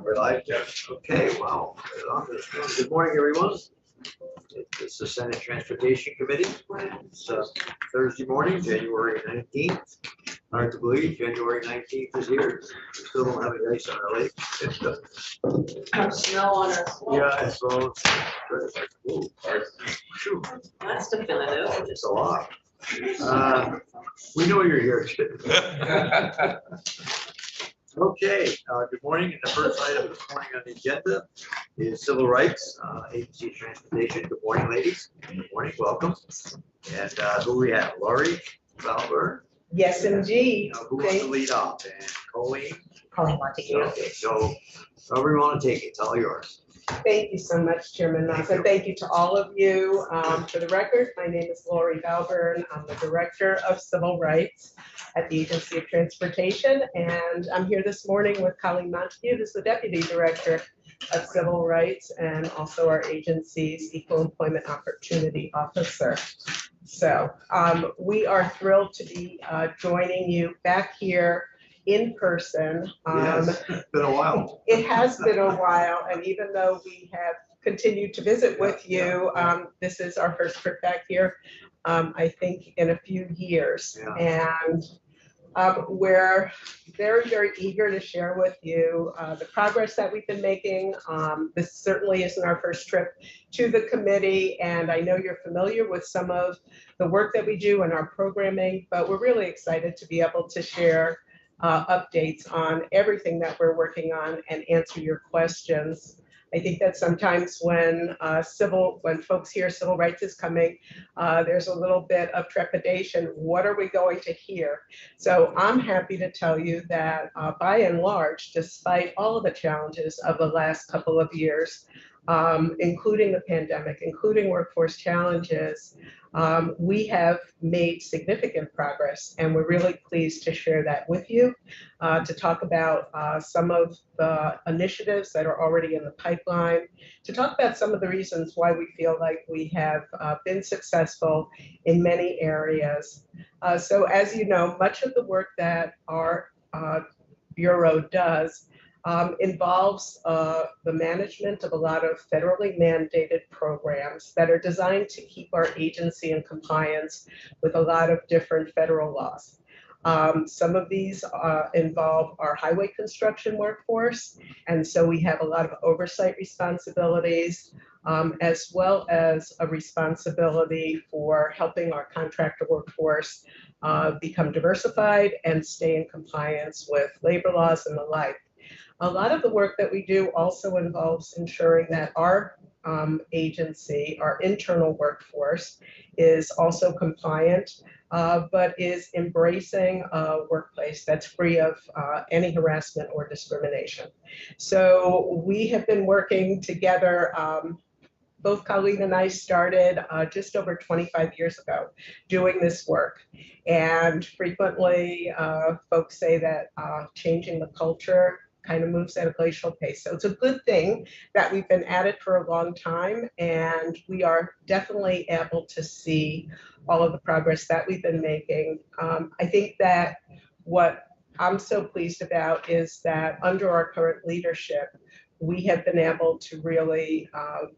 We're live, Jeff. Okay, wow. Good morning, everyone. It's the Senate Transportation Committee. It's Thursday morning, January 19th. Hard to believe, January 19th is here. We still don't have any ice on our lake. Snow on us. Yeah, so That's definitive. it's a lot. We know you're here. Okay, good morning. And the first item this morning on the agenda is civil rights, agency of transportation. Good morning, ladies. Good morning, welcome. And who we have? Laurie Valber. Yes, indeed. Who wants to lead off? And Colleen. Colleen Montague. Okay, so however you want to take it, it's all yours. Thank you so much, Chairman Knox, and thank you to all of you. For the record, my name is Laurie Valburn. I'm the Director of Civil Rights at the Agency of Transportation, and I'm here this morning with Colleen Montague, who's the Deputy Director of Civil Rights and also our agency's Equal Employment Opportunity Officer. So we are thrilled to be joining you back here in person. Yes, it's been a while. It has been a while, and even though we have continued to visit with you, this is our first trip back here, I think, in a few years. And we're very, very eager to share with you the progress that we've been making. This certainly isn't our first trip to the committee, and I know you're familiar with some of the work that we do in our programming, but we're really excited to be able to share updates on everything that we're working on and answer your questions. I think that sometimes when folks hear civil rights is coming, there's a little bit of trepidation. What are we going to hear? So I'm happy to tell you that by and large, despite all of the challenges of the last couple of years, including the pandemic, including workforce challenges, we have made significant progress, and we're really pleased to share that with you, to talk about some of the initiatives that are already in the pipeline, to talk about some of the reasons why we feel like we have been successful in many areas. So as you know, much of the work that our Bureau does involves the management of a lot of federally mandated programs that are designed to keep our agency in compliance with a lot of different federal laws. Some of these involve our highway construction workforce, and so we have a lot of oversight responsibilities, as well as a responsibility for helping our contractor workforce become diversified and stay in compliance with labor laws and the like. A lot of the work that we do also involves ensuring that our agency, our internal workforce, is also compliant, but is embracing a workplace that's free of any harassment or discrimination. So we have been working together. Both Colleen and I started just over 25 years ago doing this work. And frequently folks say that changing the culture kind of moves at a glacial pace. So it's a good thing that we've been at it for a long time, and we are definitely able to see all of the progress that we've been making. I think that what I'm so pleased about is that under our current leadership, we have been able to really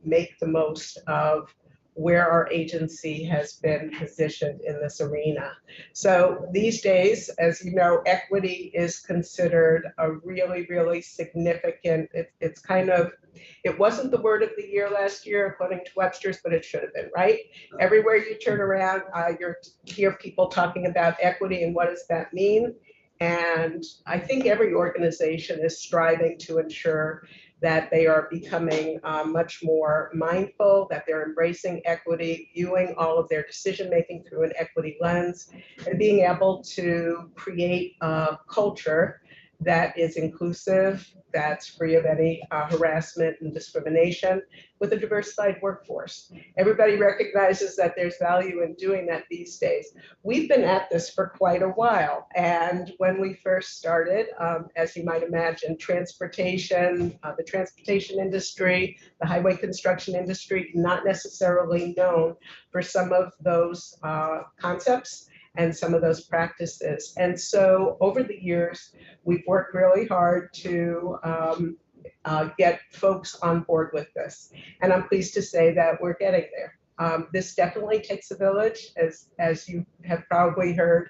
make the most of where our agency has been positioned in this arena. So these days, as you know, equity is considered a really, really significant, it's kind of, it wasn't the word of the year last year, according to Webster's, but it should have been, right? Everywhere you turn around, you hear people talking about equity and what does that mean? And I think every organization is striving to ensure that they are becoming much more mindful, that they're embracing equity, viewing all of their decision-making through an equity lens, and being able to create a culture that is inclusive, that's free of any harassment and discrimination, with a diversified workforce. Everybody recognizes that there's value in doing that these days. We've been at this for quite a while, and when we first started, as you might imagine, transportation, the transportation industry, the highway construction industry, not necessarily known for some of those concepts and some of those practices. And so over the years, we've worked really hard to get folks on board with this. And I'm pleased to say that we're getting there. This definitely takes a village, as you have probably heard.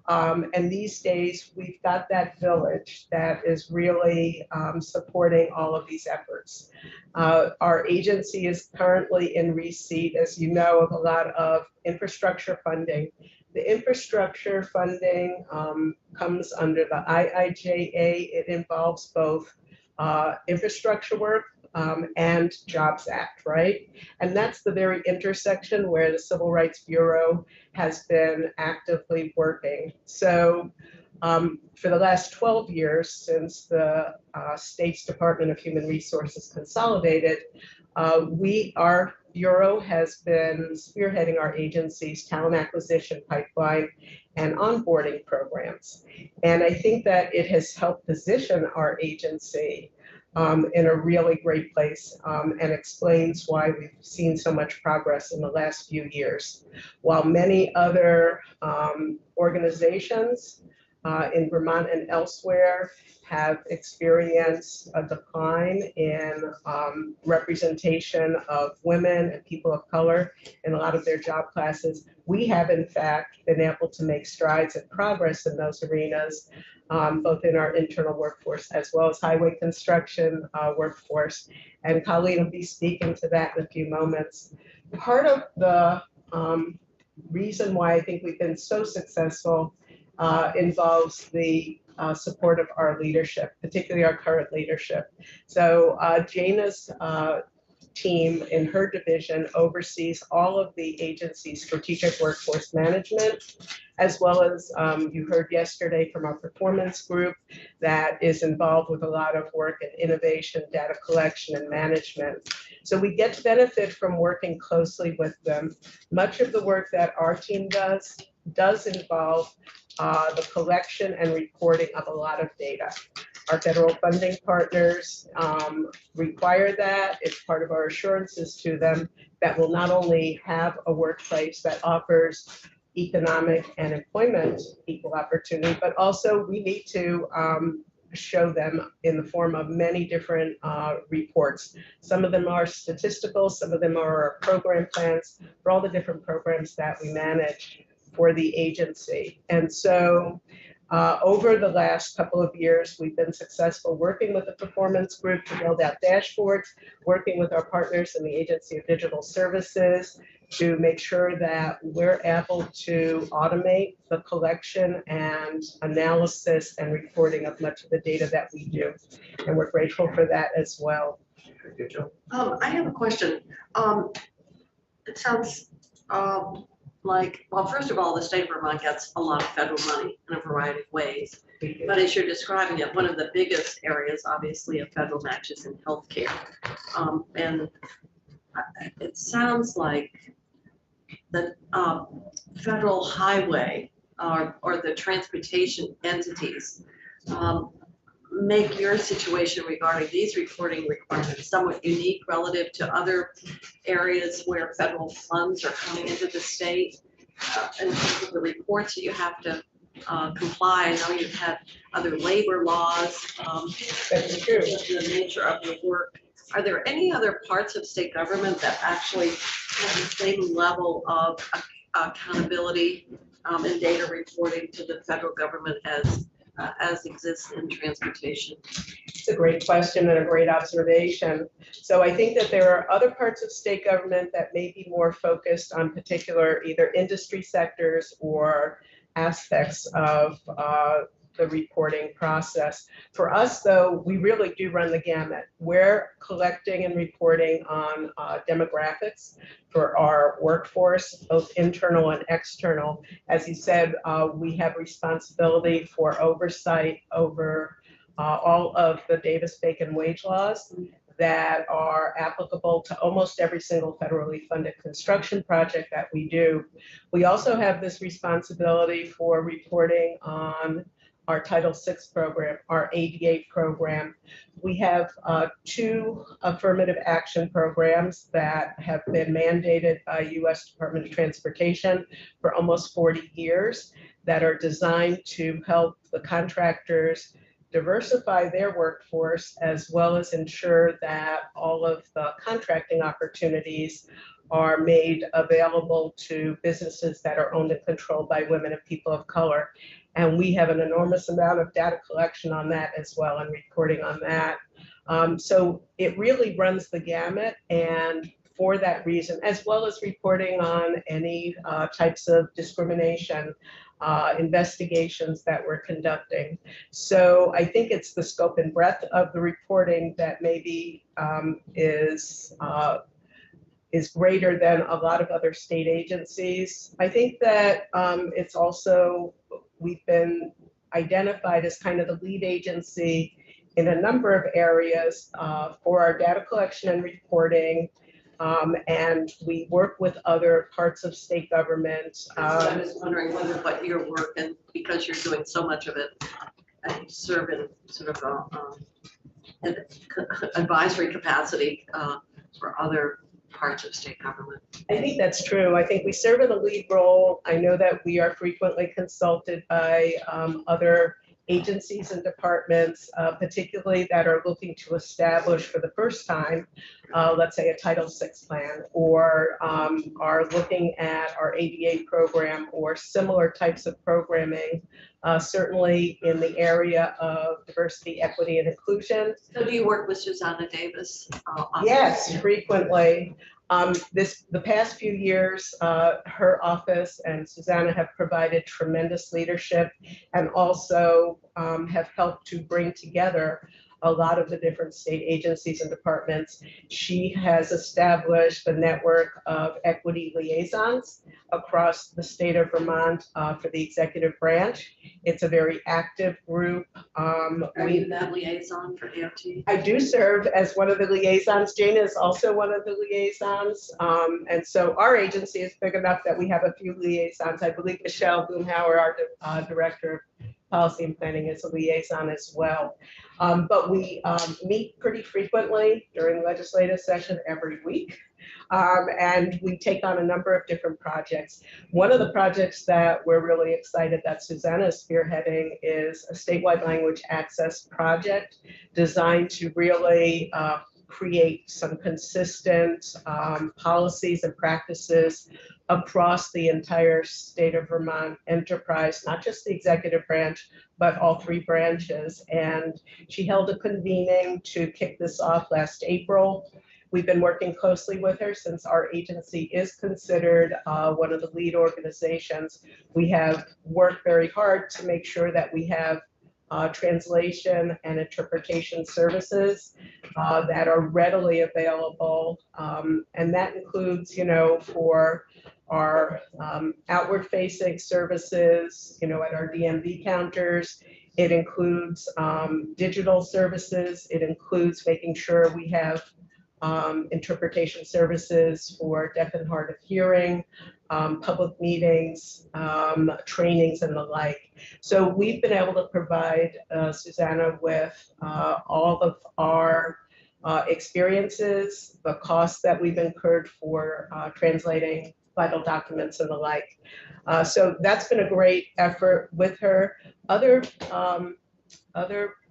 And these days, we've got that village that is really supporting all of these efforts. Our agency is currently in receipt, as you know, of a lot of infrastructure funding. The infrastructure funding comes under the IIJA. It involves both infrastructure work and Jobs Act, right? And that's the very intersection where the Civil Rights Bureau has been actively working. So for the last 12 years, since the State's Department of Human Resources consolidated, our Bureau has been spearheading our agency's talent acquisition pipeline and onboarding programs. And I think that it has helped position our agency in a really great place and explains why we've seen so much progress in the last few years. While many other organizations in Vermont and elsewhere have experienced a decline in representation of women and people of color in a lot of their job classes, we have in fact been able to make strides and progress in those arenas, both in our internal workforce as well as highway construction workforce. And Colleen will be speaking to that in a few moments. Part of the reason why I think we've been so successful involves the support of our leadership, particularly our current leadership. So Jana's team in her division oversees all of the agency's strategic workforce management, as well as you heard yesterday from our performance group that is involved with a lot of work in innovation, data collection, and management. So we get to benefit from working closely with them. Much of the work that our team does involve the collection and reporting of a lot of data. Our federal funding partners require that. It's part of our assurances to them that we'll not only have a workplace that offers economic and employment equal opportunity, but also we need to show them in the form of many different reports. Some of them are statistical, some of them are our program plans for all the different programs that we manage for the agency. And so over the last couple of years, we've been successful working with the performance group to build out dashboards, working with our partners in the Agency of Digital Services to make sure that we're able to automate the collection and analysis and reporting of much of the data that we do. And we're grateful for that as well. Good, Joe. I have a question. It sounds like, well, first of all, the state of Vermont gets a lot of federal money in a variety of ways. But as you're describing it, one of the biggest areas, obviously, of federal match is in healthcare. And it sounds like the federal highway or the transportation entities make your situation regarding these reporting requirements somewhat unique relative to other areas where federal funds are coming into the state. In terms of the reports that you have to comply, I know you've had other labor laws. That's true. The nature of your work. Are there any other parts of state government that actually have the same level of accountability and data reporting to the federal government as exists in transportation? It's a great question and a great observation. So I think that there are other parts of state government that may be more focused on particular either industry sectors or aspects of the reporting process. For us, though, we really do run the gamut. We're collecting and reporting on demographics for our workforce, both internal and external. As you said, we have responsibility for oversight over all of the Davis-Bacon wage laws that are applicable to almost every single federally funded construction project that we do. We also have this responsibility for reporting on our Title VI program, our ADA program. We have 2 affirmative action programs that have been mandated by U.S. Department of Transportation for almost 40 years that are designed to help the contractors diversify their workforce, as well as ensure that all of the contracting opportunities are made available to businesses that are owned and controlled by women and people of color. And we have an enormous amount of data collection on that as well, and reporting on that. So it really runs the gamut, and for that reason, as well as reporting on any types of discrimination investigations that we're conducting. So I think it's the scope and breadth of the reporting that maybe is greater than a lot of other state agencies. I think that it's also, we've been identified as kind of the lead agency in a number of areas for our data collection and reporting. And we work with other parts of state government. I was wondering what your work, and because you're doing so much of it, and you serve in sort of an advisory capacity for other parts of state government. I think that's true. I think we serve in a lead role. I know that we are frequently consulted by other agencies and departments, particularly that are looking to establish for the first time, let's say a Title VI plan, or are looking at our ADA program or similar types of programming, certainly in the area of diversity, equity, and inclusion. So do you work with Susanna Davis? Yes, frequently. The past few years, her office and Susanna have provided tremendous leadership, and also have helped to bring together a lot of the different state agencies and departments. She has established a network of equity liaisons across the state of Vermont for the executive branch. It's a very active group. Are you that liaison for DOT? I do serve as one of the liaisons. Jane is also one of the liaisons. And so our agency is big enough that we have a few liaisons. I believe Michelle Boomhauer, our director of policy and planning, is a liaison as well. But we meet pretty frequently during legislative session every week. And we take on a number of different projects. One of the projects that we're really excited that Susanna is spearheading is a statewide language access project designed to really create some consistent policies and practices across the entire state of Vermont enterprise, not just the executive branch, but all 3 branches. And she held a convening to kick this off last April. We've been working closely with her since our agency is considered one of the lead organizations. We have worked very hard to make sure that we have translation and interpretation services that are readily available. And that includes, for our outward-facing services, at our DMV counters. It includes digital services. It includes making sure we have interpretation services for deaf and hard of hearing, public meetings, trainings, and the like. So we've been able to provide Susanna with all of our experiences, the costs that we've incurred for translating vital documents and the like. So that's been a great effort with her. Other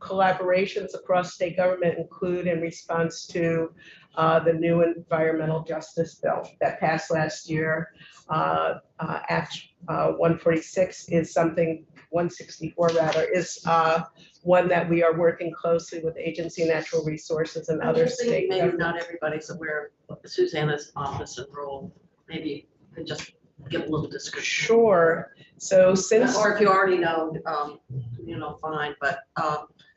collaborations across state government include, in response to the new environmental justice bill that passed last year, Act 146 is something, 164 rather, is one that we are working closely with Agency of Natural Resources and other state maybe government. not everybody's aware of Susanna's office and role. Maybe you could just give a little description. Sure. So since, Or if you already know, fine, but.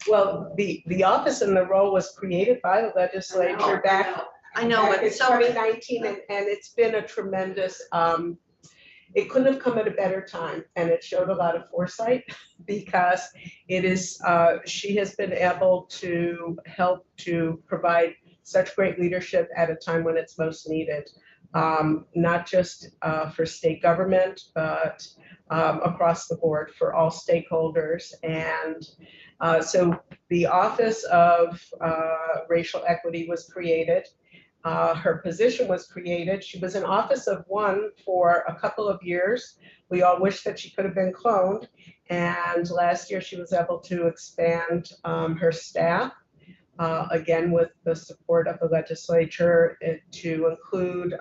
well, the office and the role was created by the legislature back I know, back but in so. 2019, and it's been a tremendous, it couldn't have come at a better time, and it showed a lot of foresight because it is, she has been able to help to provide such great leadership at a time when it's most needed, not just for state government, but across the board for all stakeholders. And so the Office of Racial Equity was created. Her position was created. She was an office of one for a couple of years. We all wish that she could have been cloned. And last year she was able to expand her staff, again, with the support of the legislature, to include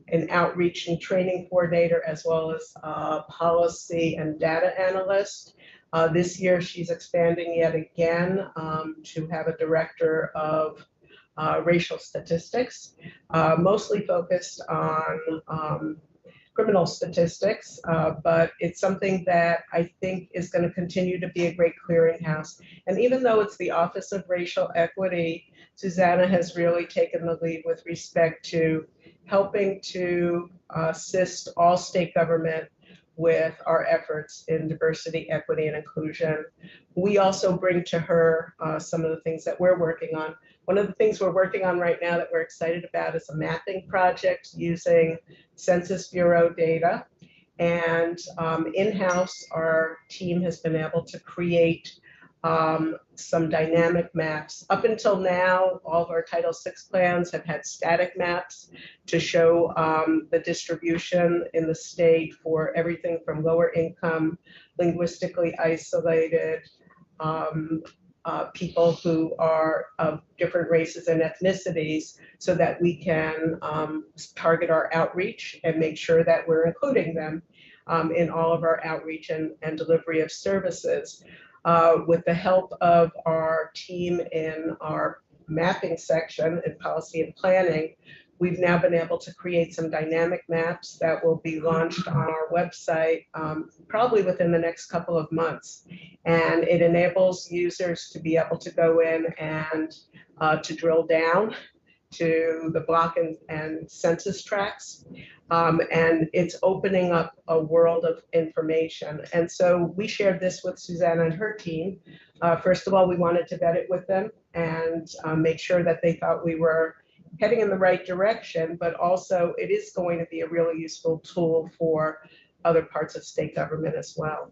an outreach and training coordinator, as well as policy and data analyst. This year she's expanding yet again to have a director of racial statistics, mostly focused on criminal statistics, but it's something that I think is going to continue to be a great clearinghouse. And even though it's the Office of Racial Equity, Susanna has really taken the lead with respect to helping to assist all state government with our efforts in diversity, equity, and inclusion. We also bring to her some of the things that we're working on. One of the things we're working on right now that we're excited about is a mapping project using Census Bureau data. And in-house, our team has been able to create some dynamic maps. Up until now, all of our Title VI plans have had static maps to show the distribution in the state for everything from lower income, linguistically isolated, people who are of different races and ethnicities, so that we can target our outreach and make sure that we're including them in all of our outreach and delivery of services. With the help of our team in our mapping section in policy and planning, we've now been able to create some dynamic maps that will be launched on our website probably within the next couple of months. And it enables users to be able to go in and to drill down to the block and census tracts. And it's opening up a world of information. And so we shared this with Susanna and her team. First of all, we wanted to vet it with them and make sure that they thought we were heading in the right direction, but also it is going to be a really useful tool for other parts of state government as well.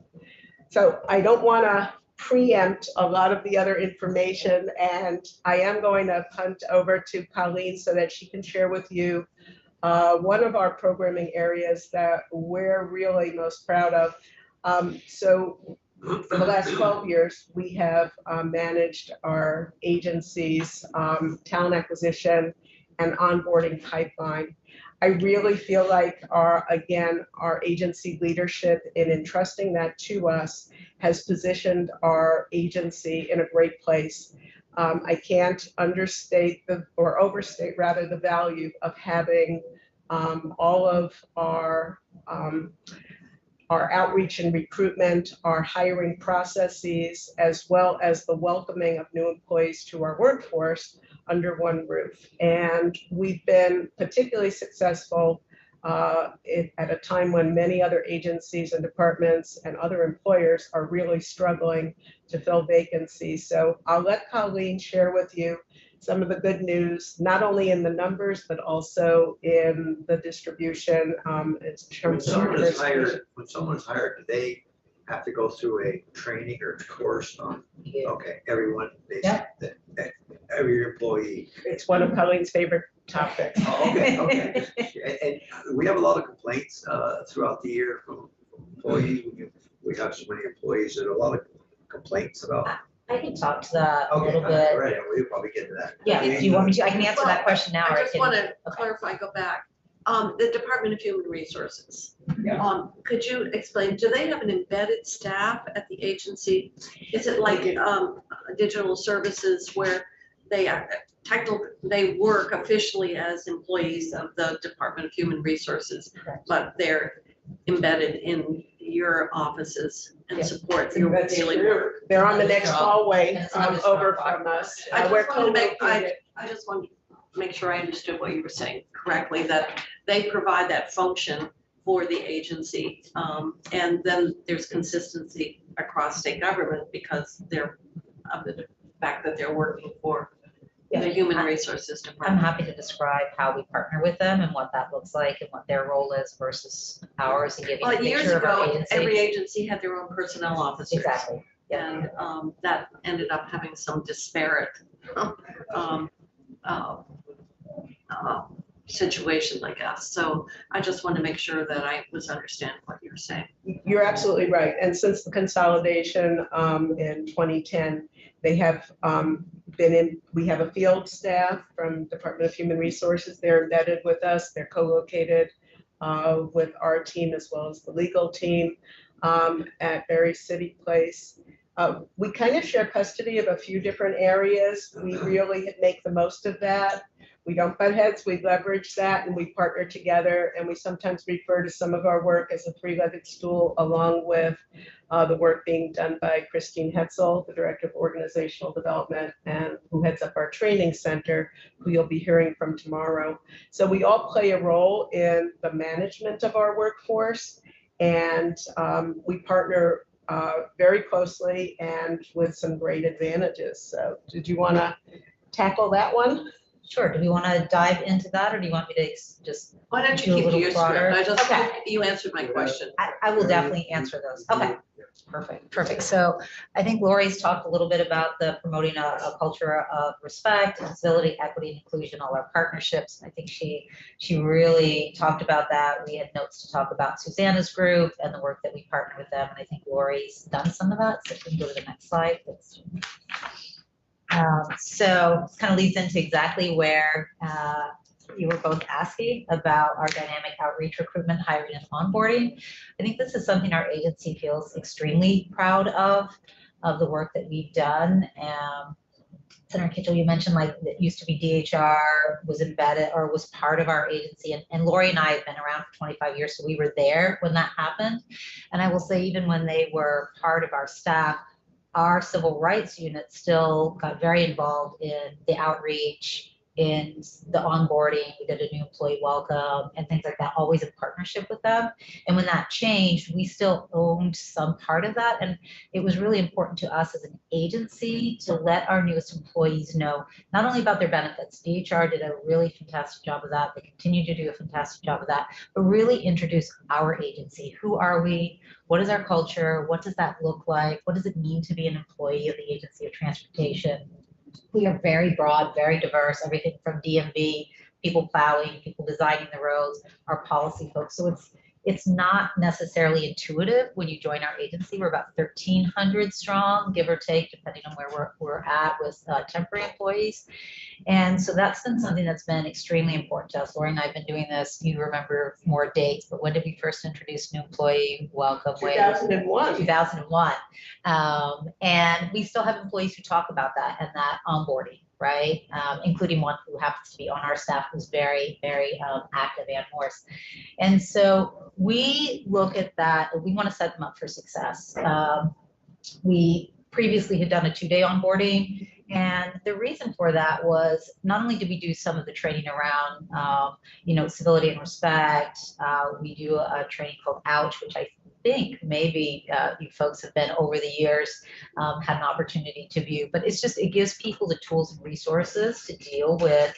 So I don't want to preempt a lot of the other information, and I am going to punt over to Colleen so that she can share with you one of our programming areas that we're really most proud of. So for the last 12 years, we have managed our agency's talent acquisition and onboarding pipeline. I really feel like our agency leadership in entrusting that to us has positioned our agency in a great place. I can't understate or overstate rather the value of having all of our outreach and recruitment, our hiring processes, as well as the welcoming of new employees to our workforce under one roof. And we've been particularly successful at a time when many other agencies and departments and other employers are really struggling to fill vacancies. So I'll let Colleen share with you some of the good news, not only in the numbers, but also in the distribution. When someone's hired, do they have to go through a training or course on, okay, everyone, every employee? It's one of Colleen's favorite topics. Oh, okay. And we have a lot of complaints throughout the year from employees. We have so many employees that a lot of complaints about. I can talk to that a little bit. Right, we'll probably get to that. Yeah, do you want me to? I can answer that question now. I just want to okay. clarify, go back. The Department of Human Resources. Yeah. Could you explain, do they have an embedded staff at the agency? Is it like digital services where they work officially as employees of the Department of Human Resources, but they're embedded in your offices and support your daily work? They're on the next hallway And it's on this over front from us. I just We're wanted to make, co-located. I just wanted to make sure I understood what you were saying correctly, that they provide that function for the agency. And then there's consistency across state government because they're of the fact that they're working for the Human Resources I'm Department. happy to describe how we partner with them and what that looks like and what their role is versus ours and give you a Well, years picture of our ago, agency. every agency had their own personnel officers. Exactly. And that ended up having some disparate um, uh, situations, I guess. So I just want to make sure that I was understanding what you're saying. You're absolutely right. And since the consolidation in 2010, they have we have a field staff from Department of Human Resources. They're embedded with us. They're co-located with our team as well as the legal team at Berry City Place. We kind of share custody of a few different areas. We really make the most of that. We don't butt heads, we leverage that and we partner together, and we sometimes refer to some of our work as a three-legged stool, along with the work being done by Christine Hetzel, the Director of Organizational Development, and who heads up our training center, who you'll be hearing from tomorrow. So we all play a role in the management of our workforce, and we partner very closely and with some great advantages. So did you want to tackle that one? Sure. Do we want to dive into that, or do you want me to just? Why don't Do you a keep to little your broader? script? I just, Okay. you answered my question. I will definitely answer those. Okay. Perfect. So I think Lori's talked a little bit about the promoting a culture of respect, civility, equity, and inclusion, all our partnerships. I think she really talked about that. We had notes to talk about Susanna's group and the work that we partner with them. And I think Lori's done some of that. So if we can go to the next slide. So this kind of leads into exactly where you were both asking about our dynamic outreach, recruitment, hiring, and onboarding. I think this is something our agency feels extremely proud of the work that we've done. Senator Kitchell, you mentioned like it used to be DHR was embedded or was part of our agency, and Lori and I have been around for 25 years, so we were there when that happened. And I will say, even when they were part of our staff, our civil rights unit still got very involved in the outreach, in the onboarding. We did a new employee welcome and things like that, always in partnership with them. And when that changed, we still owned some part of that. And it was really important to us as an agency to let our newest employees know not only about their benefits. DHR did a really fantastic job of that. They continue to do a fantastic job of that, but really introduce our agency. Who are we? What is our culture? What does that look like? What does it mean to be an employee of the Agency of Transportation? We are very broad, very diverse, everything from DMV, people plowing, people designing the roads, our policy folks. So it's not necessarily intuitive when you join our agency. We're about 1,300 strong, give or take, depending on where we're at with temporary employees. And so that's been something that's been extremely important to us. Lori and I have been doing this. You remember more dates, but when did we first introduce new employee welcome? 2001. 2001. And we still have employees who talk about that and that onboarding, right? Including one who happens to be on our staff who's very, very active, Ann Morse. And so we look at that, and we want to set them up for success. We previously had done a 2-day onboarding, and the reason for that was not only did we do some of the training around, civility and respect. We do a training called Ouch, which I think maybe you folks have been over the years, had an opportunity to view, but it gives people the tools and resources to deal with,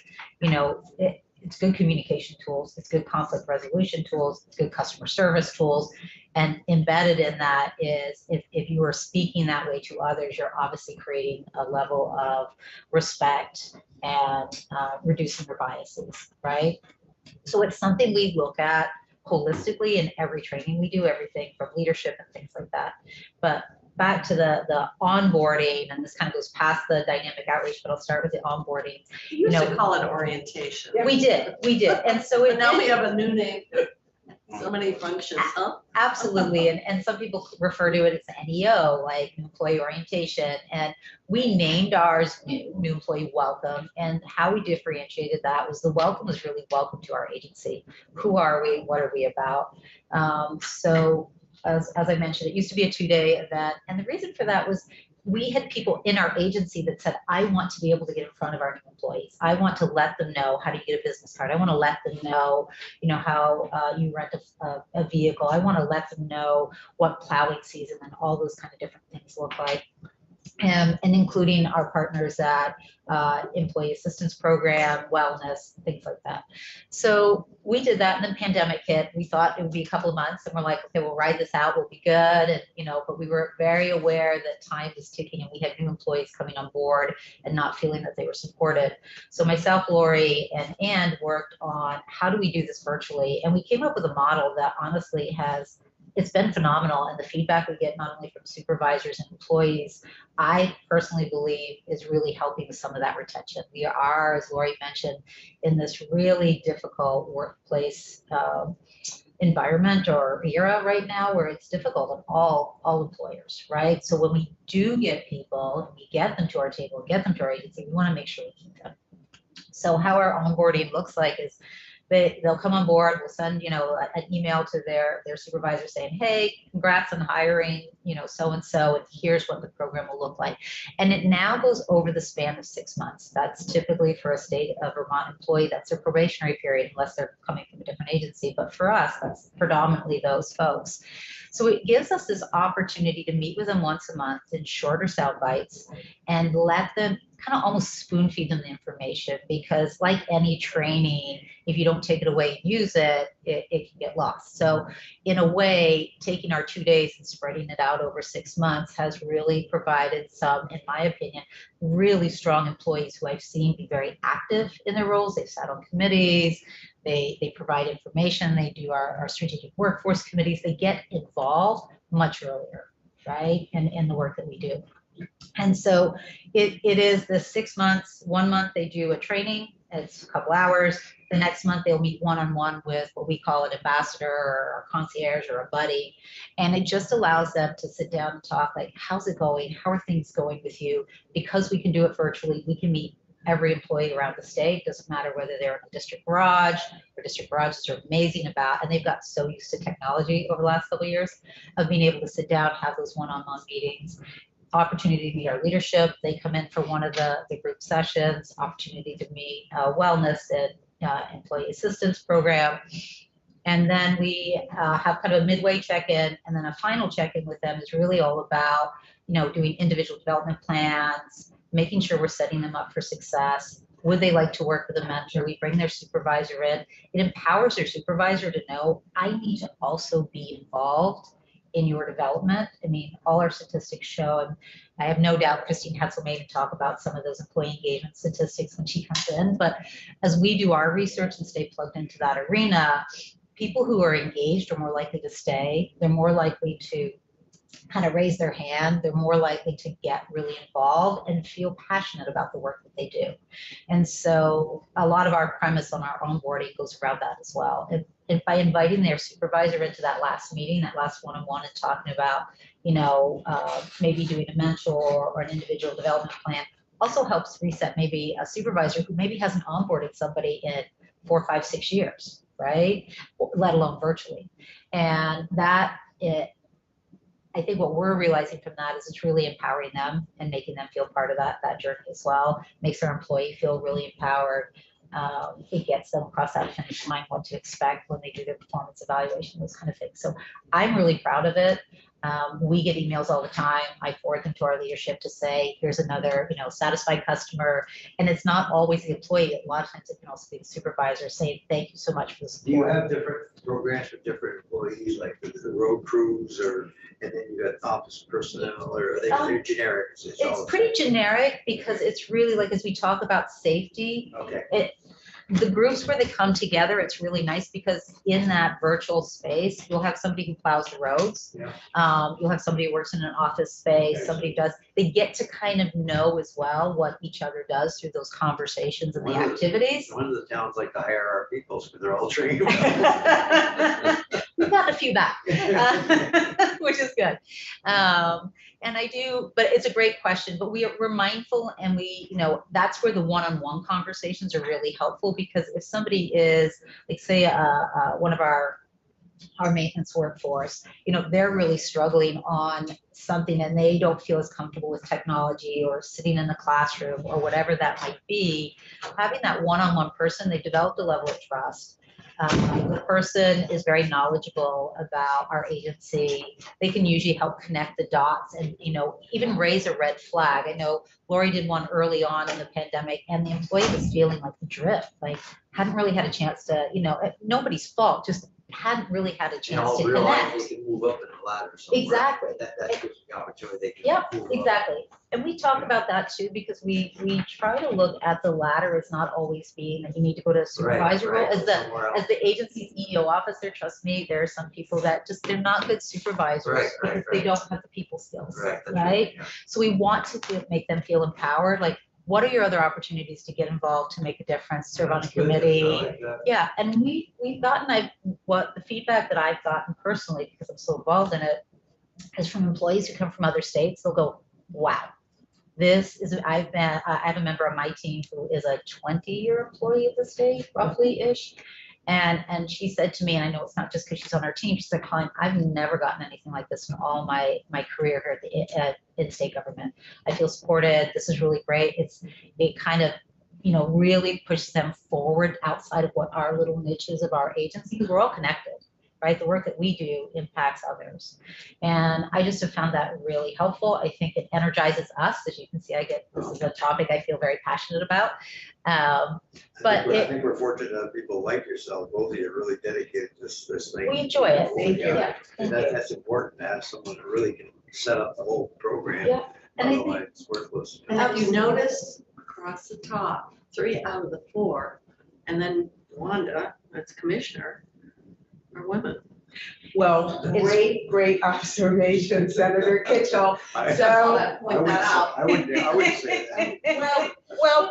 it's good communication tools, it's good conflict resolution tools, it's good customer service tools. And embedded in that is if you are speaking that way to others, you're obviously creating a level of respect and reducing your biases, right? So it's something we look at holistically in every training we do, everything from leadership and things like that. But back to the onboarding, and this kind of goes past the dynamic outreach, but I'll start with the onboarding. You used to call it orientation. We did. And so But now we have a new name. So many functions, huh? Absolutely. And some people refer to it as NEO, like employee orientation. And we named ours new employee welcome. And how we differentiated that was the welcome was really welcome to our agency. Who are we? What are we about? So as I mentioned, it used to be a 2-day event. And the reason for that was we had people in our agency that said, I want to be able to get in front of our new employees. I want to let them know how to get a business card. I want to let them know, how you rent a vehicle. I want to let them know what plowing season and all those kind of different things look like. and including our partners at Employee Assistance Program, wellness, things like that. So we did that, and then pandemic hit. We thought it would be a couple of months, and we're like, okay, we'll ride this out, we'll be good, and but we were very aware that time was ticking, and we had new employees coming on board and not feeling that they were supported. So myself, Lori, and Ann worked on how do we do this virtually, and we came up with a model that honestly it's been phenomenal, and the feedback we get not only from supervisors and employees, I personally believe is really helping with some of that retention. We are, as Lori mentioned, in this really difficult workplace environment or era right now where it's difficult on all employers, right? So when we do get people, we get them to our table, get them to our agency, we want to make sure we keep them. So how our onboarding looks like is they'll come on board, we'll send, an email to their supervisor saying, hey, congrats on hiring, so-and-so, and here's what the program will look like. And it now goes over the span of 6 months. That's typically for a state of Vermont employee, that's their probationary period, unless they're coming from a different agency. But for us, that's predominantly those folks. So it gives us this opportunity to meet with them once a month in shorter sound bites and let them kind of almost spoon feed them the information, because like any training, if you don't take it away and use it, it can get lost. So in a way, taking our 2 days and spreading it out over 6 months has really provided some, in my opinion, really strong employees who I've seen be very active in their roles. They've sat on committees, they provide information, they do our strategic workforce committees, they get involved much earlier, right, in the work that we do. And so it is the 6 months. 1 month they do a training, it's a couple hours. The next month they'll meet one-on-one with what we call an ambassador or a concierge or a buddy. And it just allows them to sit down and talk like, how's it going? How are things going with you? Because we can do it virtually, we can meet every employee around the state. Doesn't matter whether they're in a district garage, or district garages are amazing about, and they've got so used to technology over the last couple of years of being able to sit down, have those one-on-one meetings. Opportunity to meet our leadership. They come in for one of the group sessions, opportunity to meet wellness and employee assistance program. And then we have kind of a midway check-in, and then a final check-in with them is really all about, doing individual development plans, making sure we're setting them up for success. Would they like to work with a mentor? We bring their supervisor in. It empowers their supervisor to know, I need to also be involved in your development. I mean, all our statistics show, and I have no doubt Christine Hetzel may even talk about some of those employee engagement statistics when she comes in, but as we do our research and stay plugged into that arena, people who are engaged are more likely to stay. They're more likely to kind of raise their hand. They're more likely to get really involved and feel passionate about the work that they do. And so a lot of our premise on our onboarding goes around that as well. And by inviting their supervisor into that last meeting, that last one-on-one, and talking about, maybe doing a mentor or an individual development plan, also helps reset maybe a supervisor who maybe hasn't onboarded somebody in 4, 5, 6 years, right? Let alone virtually. And I think what we're realizing from that is it's really empowering them and making them feel part of that journey as well. Makes our employee feel really empowered. It gets them across that finish line, what to expect when they do their performance evaluation, those kind of things. So I'm really proud of it. We get emails all the time. I forward them to our leadership to say, here's another, satisfied customer. And it's not always the employee. A lot of times it can also be the supervisor saying, thank you so much for the support. Do you have different programs for different employees, like the road crews, and then you got office personnel, or are they generic? It's pretty generic, because it's really like, as we talk about safety, okay. The groups where they come together, it's really nice, because in that virtual space, you'll have somebody who plows the roads. Yeah. You'll have somebody who works in an office space, Okay. somebody does, they get to kind of know as well what each other does through those conversations and the activities. One of the towns like to hire our people because they're all trained. We've got a few back, which is good. And but it's a great question, but we're mindful, and that's where the one-on-one conversations are really helpful, because if somebody is, like, say, one of our maintenance workforce, they're really struggling on something and they don't feel as comfortable with technology or sitting in the classroom or whatever that might be, having that one-on-one person, they've developed a level of trust. The person is very knowledgeable about our agency. They can usually help connect the dots and, even raise a red flag. I know Lori did one early on in the pandemic, and the employee was feeling like adrift, like hadn't really had a chance to, nobody's fault, just hadn't really had a And chance all to realize connect. they can move up in the ladder somewhere. Exactly. That gives the opportunity. They can Yep, move up. exactly. And we talk about that too, because we try to look at the ladder as not always being that you need to go to a supervisor role. As the agency's EEO officer, trust me, there are some people that they're not good supervisors because they don't have the people skills, right? Yeah. So we want to make them feel empowered. Like, what are your other opportunities to get involved, to make a difference, serve on a That's good. committee? I like that. Yeah, and we've gotten, what the feedback that I've gotten personally, because I'm so involved in it, is from employees who come from other states. They'll go, wow, I have a member of my team who is a 20-year employee of the state, roughly-ish. And she said to me, and I know it's not just because she's on our team, she said, Colleen, I've never gotten anything like this in all my career here in state government. I feel supported. This is really great. It kind of, really pushes them forward outside of what our little niches of our agency, because we're all connected, right? The work that we do impacts others. And I just have found that really helpful. I think it energizes us. As you can see, this is a topic I feel very passionate about. I think we're fortunate to have people like yourself, both of you, really dedicated to this thing. We enjoy it. Thank you. Yeah. And that's important to have someone who really can set up the whole program. Yeah. And I think- Otherwise, it's worthless. And have you noticed across the top, 3 out of the 4, and then Wanda, that's commissioner, are women. Well, great observation, Senator Kitchell. I So, Point that out. wouldn't say that.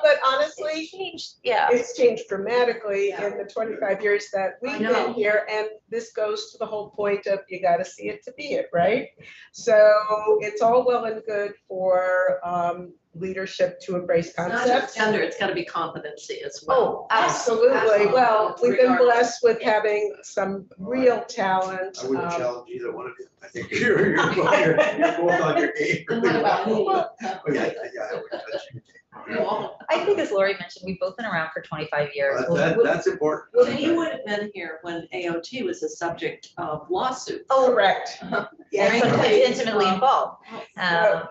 but honestly, It's changed, yeah. it's changed dramatically in the 25 years that I we've know. been here, and this goes to the whole point of you got to see it to be it, right? So it's all well and good for leadership to embrace It's not just concepts. gender, it's gotta be competency as well. Oh, absolutely. Well, we've been Regardless. blessed with having some real talent. I wouldn't challenge either one of you. I think you're both on your game. And what about me? Yeah, I wouldn't touch you. Well, I think, as Lori mentioned, we've both been around for 25 years. That's important. well, you would have been here when AOT was the subject of lawsuits. Oh, Correct. and Yes. sometimes intimately involved.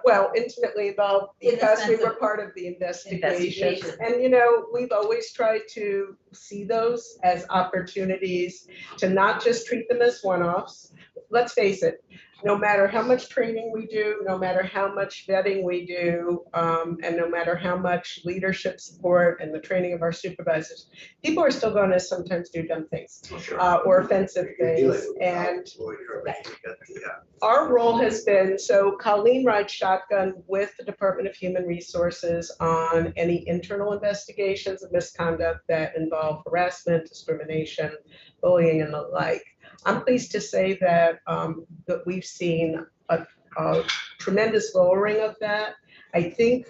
Well, intimately involved In the because we sense were of part of the investigation. investigation. And, we've always tried to see those as opportunities to not just treat them as one-offs. Let's face it, no matter how much training we do, no matter how much vetting we do, and no matter how much leadership support and the training of our supervisors, people are still going to sometimes do dumb things or offensive You're dealing things. with And Floyd or everything. Yeah. our role has been, so Colleen rides shotgun with the Department of Human Resources on any internal investigations of misconduct that involve harassment, discrimination, bullying, and the like. I'm pleased to say that we've seen a tremendous lowering of that. I think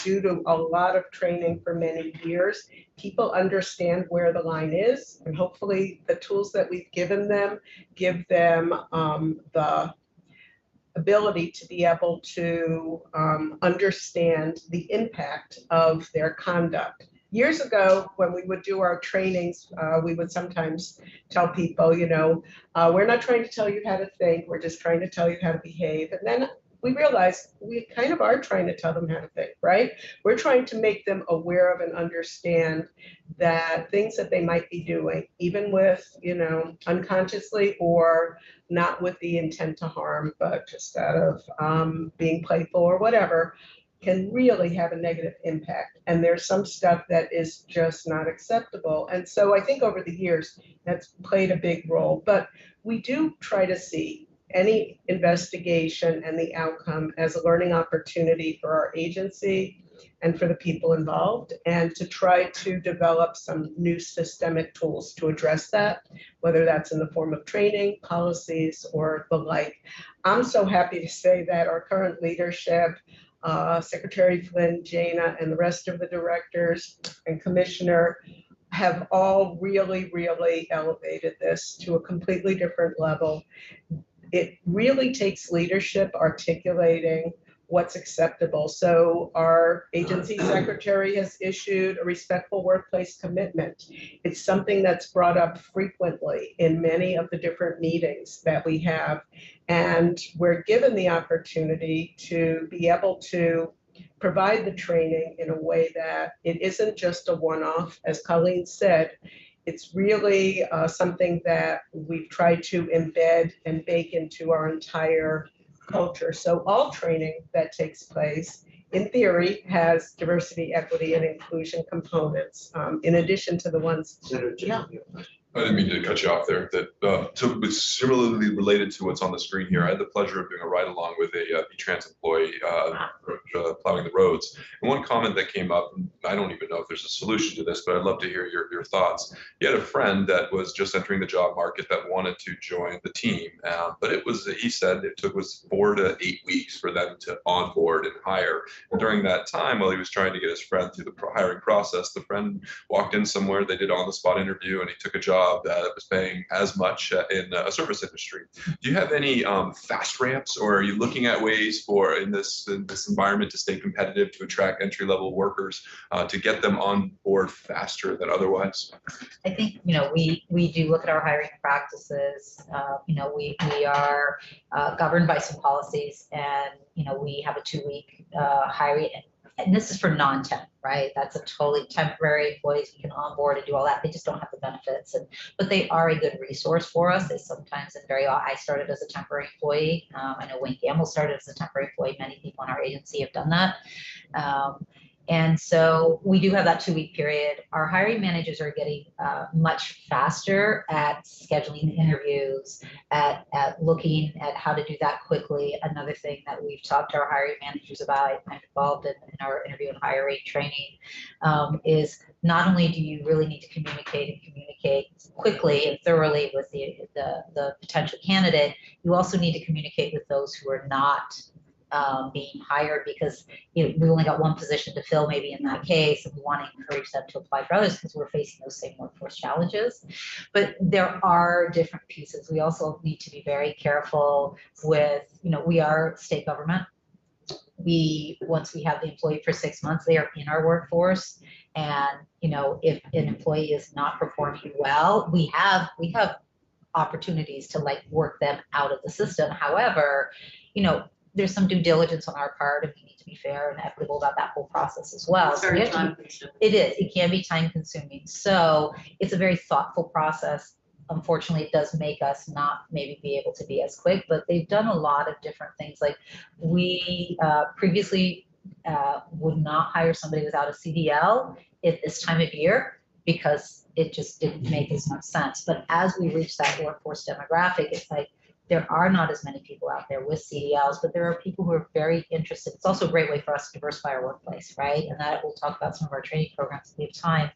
due to a lot of training for many years, people understand where the line is, and hopefully the tools that we've given them give them the ability to be able to understand the impact of their conduct. Years ago, when we would do our trainings, we would sometimes tell people, we're not trying to tell you how to think, we're just trying to tell you how to behave. And then we realized we kind of are trying to tell them how to think, right? We're trying to make them aware of and understand that things that they might be doing, even with, unconsciously or not with the intent to harm, but just out of being playful or whatever, can really have a negative impact. And there's some stuff that is just not acceptable. And so I think over the years, that's played a big role. But we do try to see any investigation and the outcome as a learning opportunity for our agency and for the people involved, and to try to develop some new systemic tools to address that, whether that's in the form of training, policies, or the like. I'm so happy to say that our current leadership, Secretary Flynn, Jana, and the rest of the directors and commissioner have all really, really elevated this to a completely different level. It really takes leadership articulating what's acceptable. So our agency secretary has issued a respectful workplace commitment. It's something that's brought up frequently in many of the different meetings that we have. And we're given the opportunity to be able to provide the training in a way that it isn't just a one-off. As Colleen said, it's really something that we've tried to embed and bake into our entire culture. So all training that takes place, in theory, has diversity, equity, and inclusion components, in addition to the ones. Senator Jim, Yeah. I didn't mean to cut you off there. So it's similarly related to what's on the screen here. I had the pleasure of doing a ride along with a V-Trans employee plowing the roads. And one comment that came up, and I don't even know if there's a solution to this, but I'd love to hear your thoughts. He had a friend that was just entering the job market that wanted to join the team, but it was, he said, it was 4 to 8 weeks for them to onboard and hire. And during that time, while he was trying to get his friend through the hiring process, the friend walked in somewhere, they did on-the-spot interview, and he took a job that was paying as much in a service industry. Do you have any fast ramps, or are you looking at ways for in this environment to stay competitive, to attract entry-level workers, to get them on board faster than otherwise? I think, we do look at our hiring practices. We are governed by some policies, and, we have a 2-week hiring. And this is for non-temp, right? That's a totally temporary employees. We can onboard and do all that. They just don't have the benefits, but they are a good resource for us. They sometimes, and I started as a temporary employee. I know Wayne Gamble started as a temporary employee. Many people in our agency have done that. And so we do have that 2-week period. Our hiring managers are getting much faster at scheduling interviews, at looking at how to do that quickly. Another thing that we've talked to our hiring managers about, I'm involved in our interview and hiring training, is not only do you really need to communicate quickly and thoroughly with the potential candidate, you also need to communicate with those who are not being hired, because we only got one position to fill maybe in that case, and we want to encourage them to apply for others because we're facing those same workforce challenges. But there are different pieces. We also need to be very careful with, we are state government. Once we have the employee for 6 months, they are in our workforce, and if an employee is not performing well, we have opportunities to work them out of the system. However, there's some due diligence on our part, and we need to be fair and equitable about that whole process as well. It's very time consuming. It is. It can be time consuming. So it's a very thoughtful process. Unfortunately, it does make us not maybe be able to be as quick, but they've done a lot of different things. Like we previously would not hire somebody without a CDL at this time of year because it just didn't make as much sense. But as we reach that workforce demographic, it's there are not as many people out there with CDLs, but there are people who are very interested. It's also a great way for us to diversify our workplace, right? And that we'll talk about some of our training programs if we have time.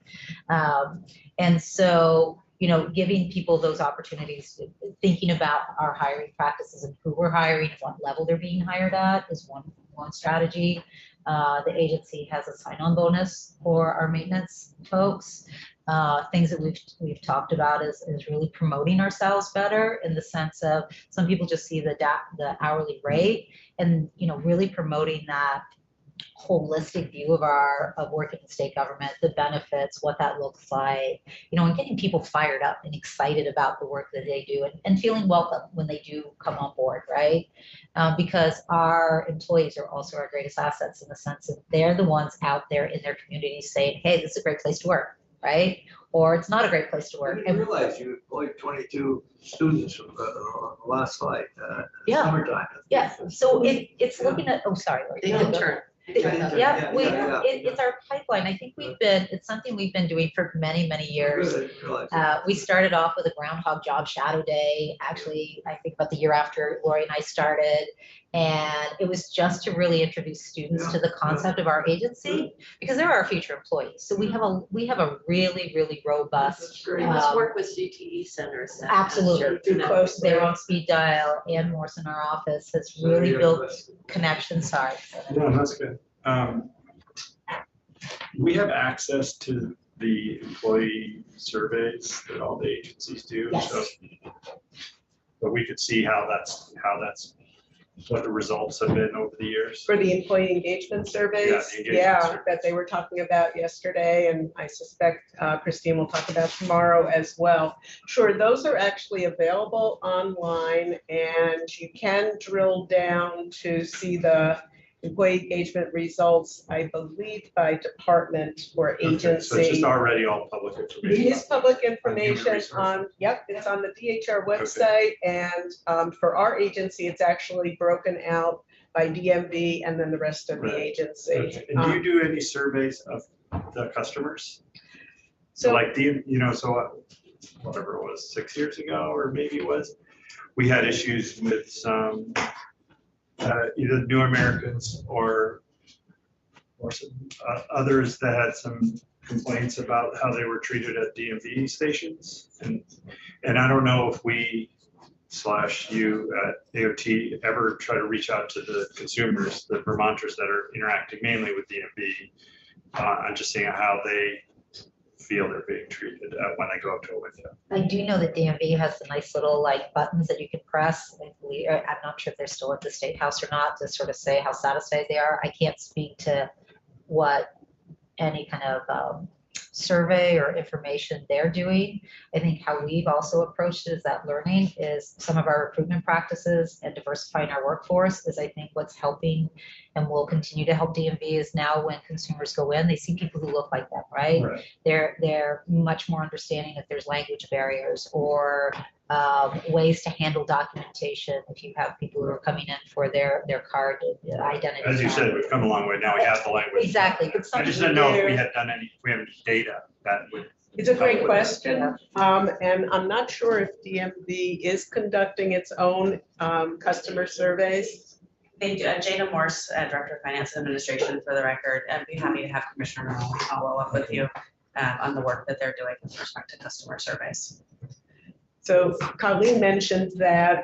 And so, giving people those opportunities, thinking about our hiring practices and who we're hiring, what level they're being hired at is one strategy. The agency has a sign-on bonus for our maintenance folks. Things that we've talked about is really promoting ourselves better, in the sense of some people just see the hourly rate, and really promoting that holistic view of working in state government, the benefits, what that looks like, and getting people fired up and excited about the work that they do, and feeling welcome when they do come on board, right? Because our employees are also our greatest assets, in the sense that they're the ones out there in their communities saying, hey, this is a great place to work, right? Or it's not a great place to I work. didn't realize you employed 22 students from the last slide, Yeah. summertime. Yeah, so it's looking at, sorry, Lori. The intern. Yeah, Yeah. it's our pipeline. I think it's something we've been doing for many, many years. Good, I didn't realize that. We started off with a groundhog job shadow day. Actually, I think about the year after Lori and I started, and it was just to really introduce students to the concept of our agency, because they're our future employees. So we have a really, really robust. That's great. We must work with CTE centers. that Absolutely. do that. Close. They're on speed dial. Ann Morse in our office has really built connections. Sorry. No, that's good. We have access to the employee surveys that all the agencies do. Yes. So, but we could see how that's what the results have been over the years? For the employee engagement surveys, the engagement yeah, surveys. that they were talking about yesterday, and I suspect Christine will talk about tomorrow as well. Sure, those are actually available online, and you can drill down to see the employee engagement results, I believe, by department or Okay, so it's just agency. already all public It information. is public human information resources. on, yep, it's on the DHR website, and for our agency, it's actually broken out by DMV and then the rest of the Right. agency. Okay. And do you do any surveys of the customers? So So, like whatever it was, 6 years ago, or maybe it was, we had issues with some, either New Americans or some others that had some complaints about how they were treated at DMV stations. And I don't know if we / you at AOT ever try to reach out to the consumers, the Vermonters that are interacting mainly with DMV, and just seeing how they feel they're being treated when they go up to a window. I do know that DMV has the nice little like buttons that you can press. I believe, I'm not sure if they're still at the State House or not, to sort of say how satisfied they are. I can't speak to what any kind of survey or information they're doing. I think how we've also approached it is that learning is some of our recruitment practices and diversifying our workforce is I think what's helping and will continue to help DMV is now when consumers go in, they see people who look like them, right? They're much more understanding if there's language barriers or ways to handle documentation if you have people who are coming in for their card identity. As you card. said, we've come a long way. Now we have the language. Exactly. But I something just didn't know if we new. had done any, if we have any data that would. it's a great help with question, and I'm not sure if DMV is conducting its own customer surveys. They do, Jada Morse, Director of Finance and Administration, for the record, and be happy to have Commissioner Maloney follow up with you on the work that they're doing with respect to customer surveys. So Colleen mentioned that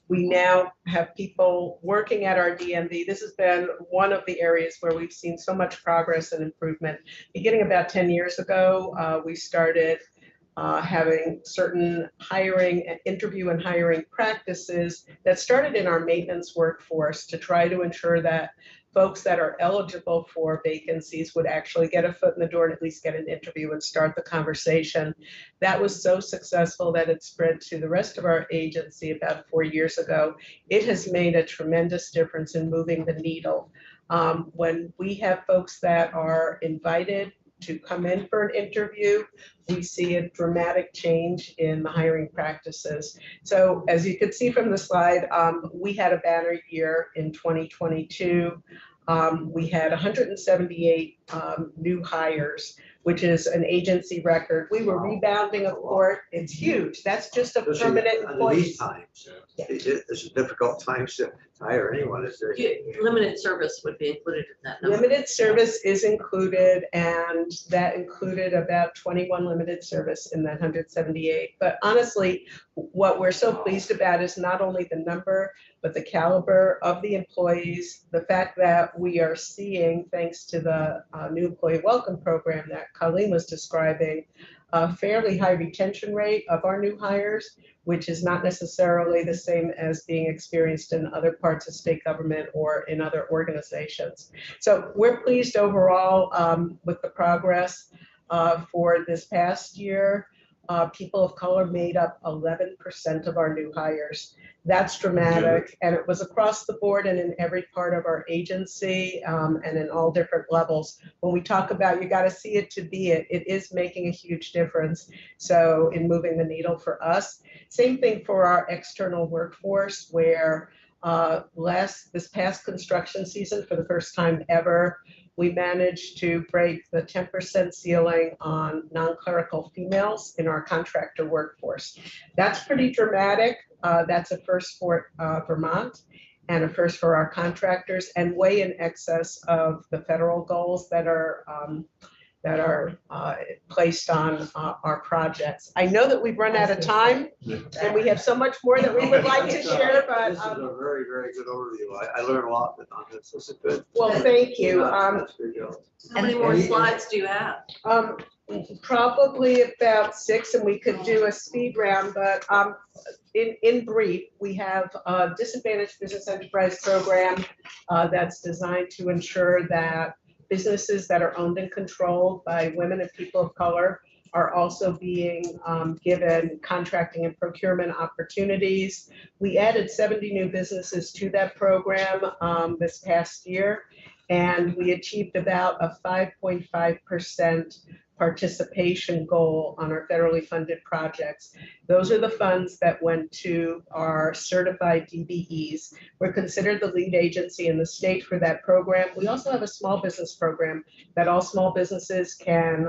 we now have people working at our DMV. This has been one of the areas where we've seen so much progress and improvement. Beginning about 10 years ago, we started having certain hiring and interview and hiring practices that started in our maintenance workforce to try to ensure that folks that are eligible for vacancies would actually get a foot in the door and at least get an interview and start the conversation. That was so successful that it spread to the rest of our agency about 4 years ago. It has made a tremendous difference in moving the needle. When we have folks that are invited to come in for an interview, we see a dramatic change in the hiring practices. So as you could see from the slide, we had a banner year in 2022. We had 178 new hires, which is an agency record. We were rebounding, of course. It's huge. That's just a permanent Under employee. these times, it's a difficult time to hire anyone, is there? Limited service would be included in that number. Limited service is included, and that included about 21 limited service in that 178. But honestly, what we're so pleased about is not only the number, but the caliber of the employees, the fact that we are seeing, thanks to the new employee welcome program that Colleen was describing, a fairly high retention rate of our new hires, which is not necessarily the same as being experienced in other parts of state government or in other organizations. So we're pleased overall with the progress for this past year. People of color made up 11% of our new hires. That's dramatic, and it was across the board and in every part of our agency and in all different levels. When we talk about you got to see it to be it, it is making a huge difference. So in moving the needle for us, same thing for our external workforce, where this past construction season, for the first time ever, we managed to break the 10% ceiling on non-clerical females in our contractor workforce. That's pretty dramatic. That's a first for Vermont and a first for our contractors, and way in excess of the federal goals that are placed on our projects. I know that we've run out of time, and we have so much more that we would like to share, but. This is a very, very good overview. I learned a lot on this. This is good. Well, thank you. That's good, Joe. How many more slides do you have? Probably about 6, and we could do a speed round, but in brief, we have a disadvantaged business enterprise program that's designed to ensure that businesses that are owned and controlled by women and people of color are also being given contracting and procurement opportunities. We added 70 new businesses to that program this past year, and we achieved about a 5.5% participation goal on our federally funded projects. Those are the funds that went to our certified DBEs. We're considered the lead agency in the state for that program. We also have a small business program that all small businesses can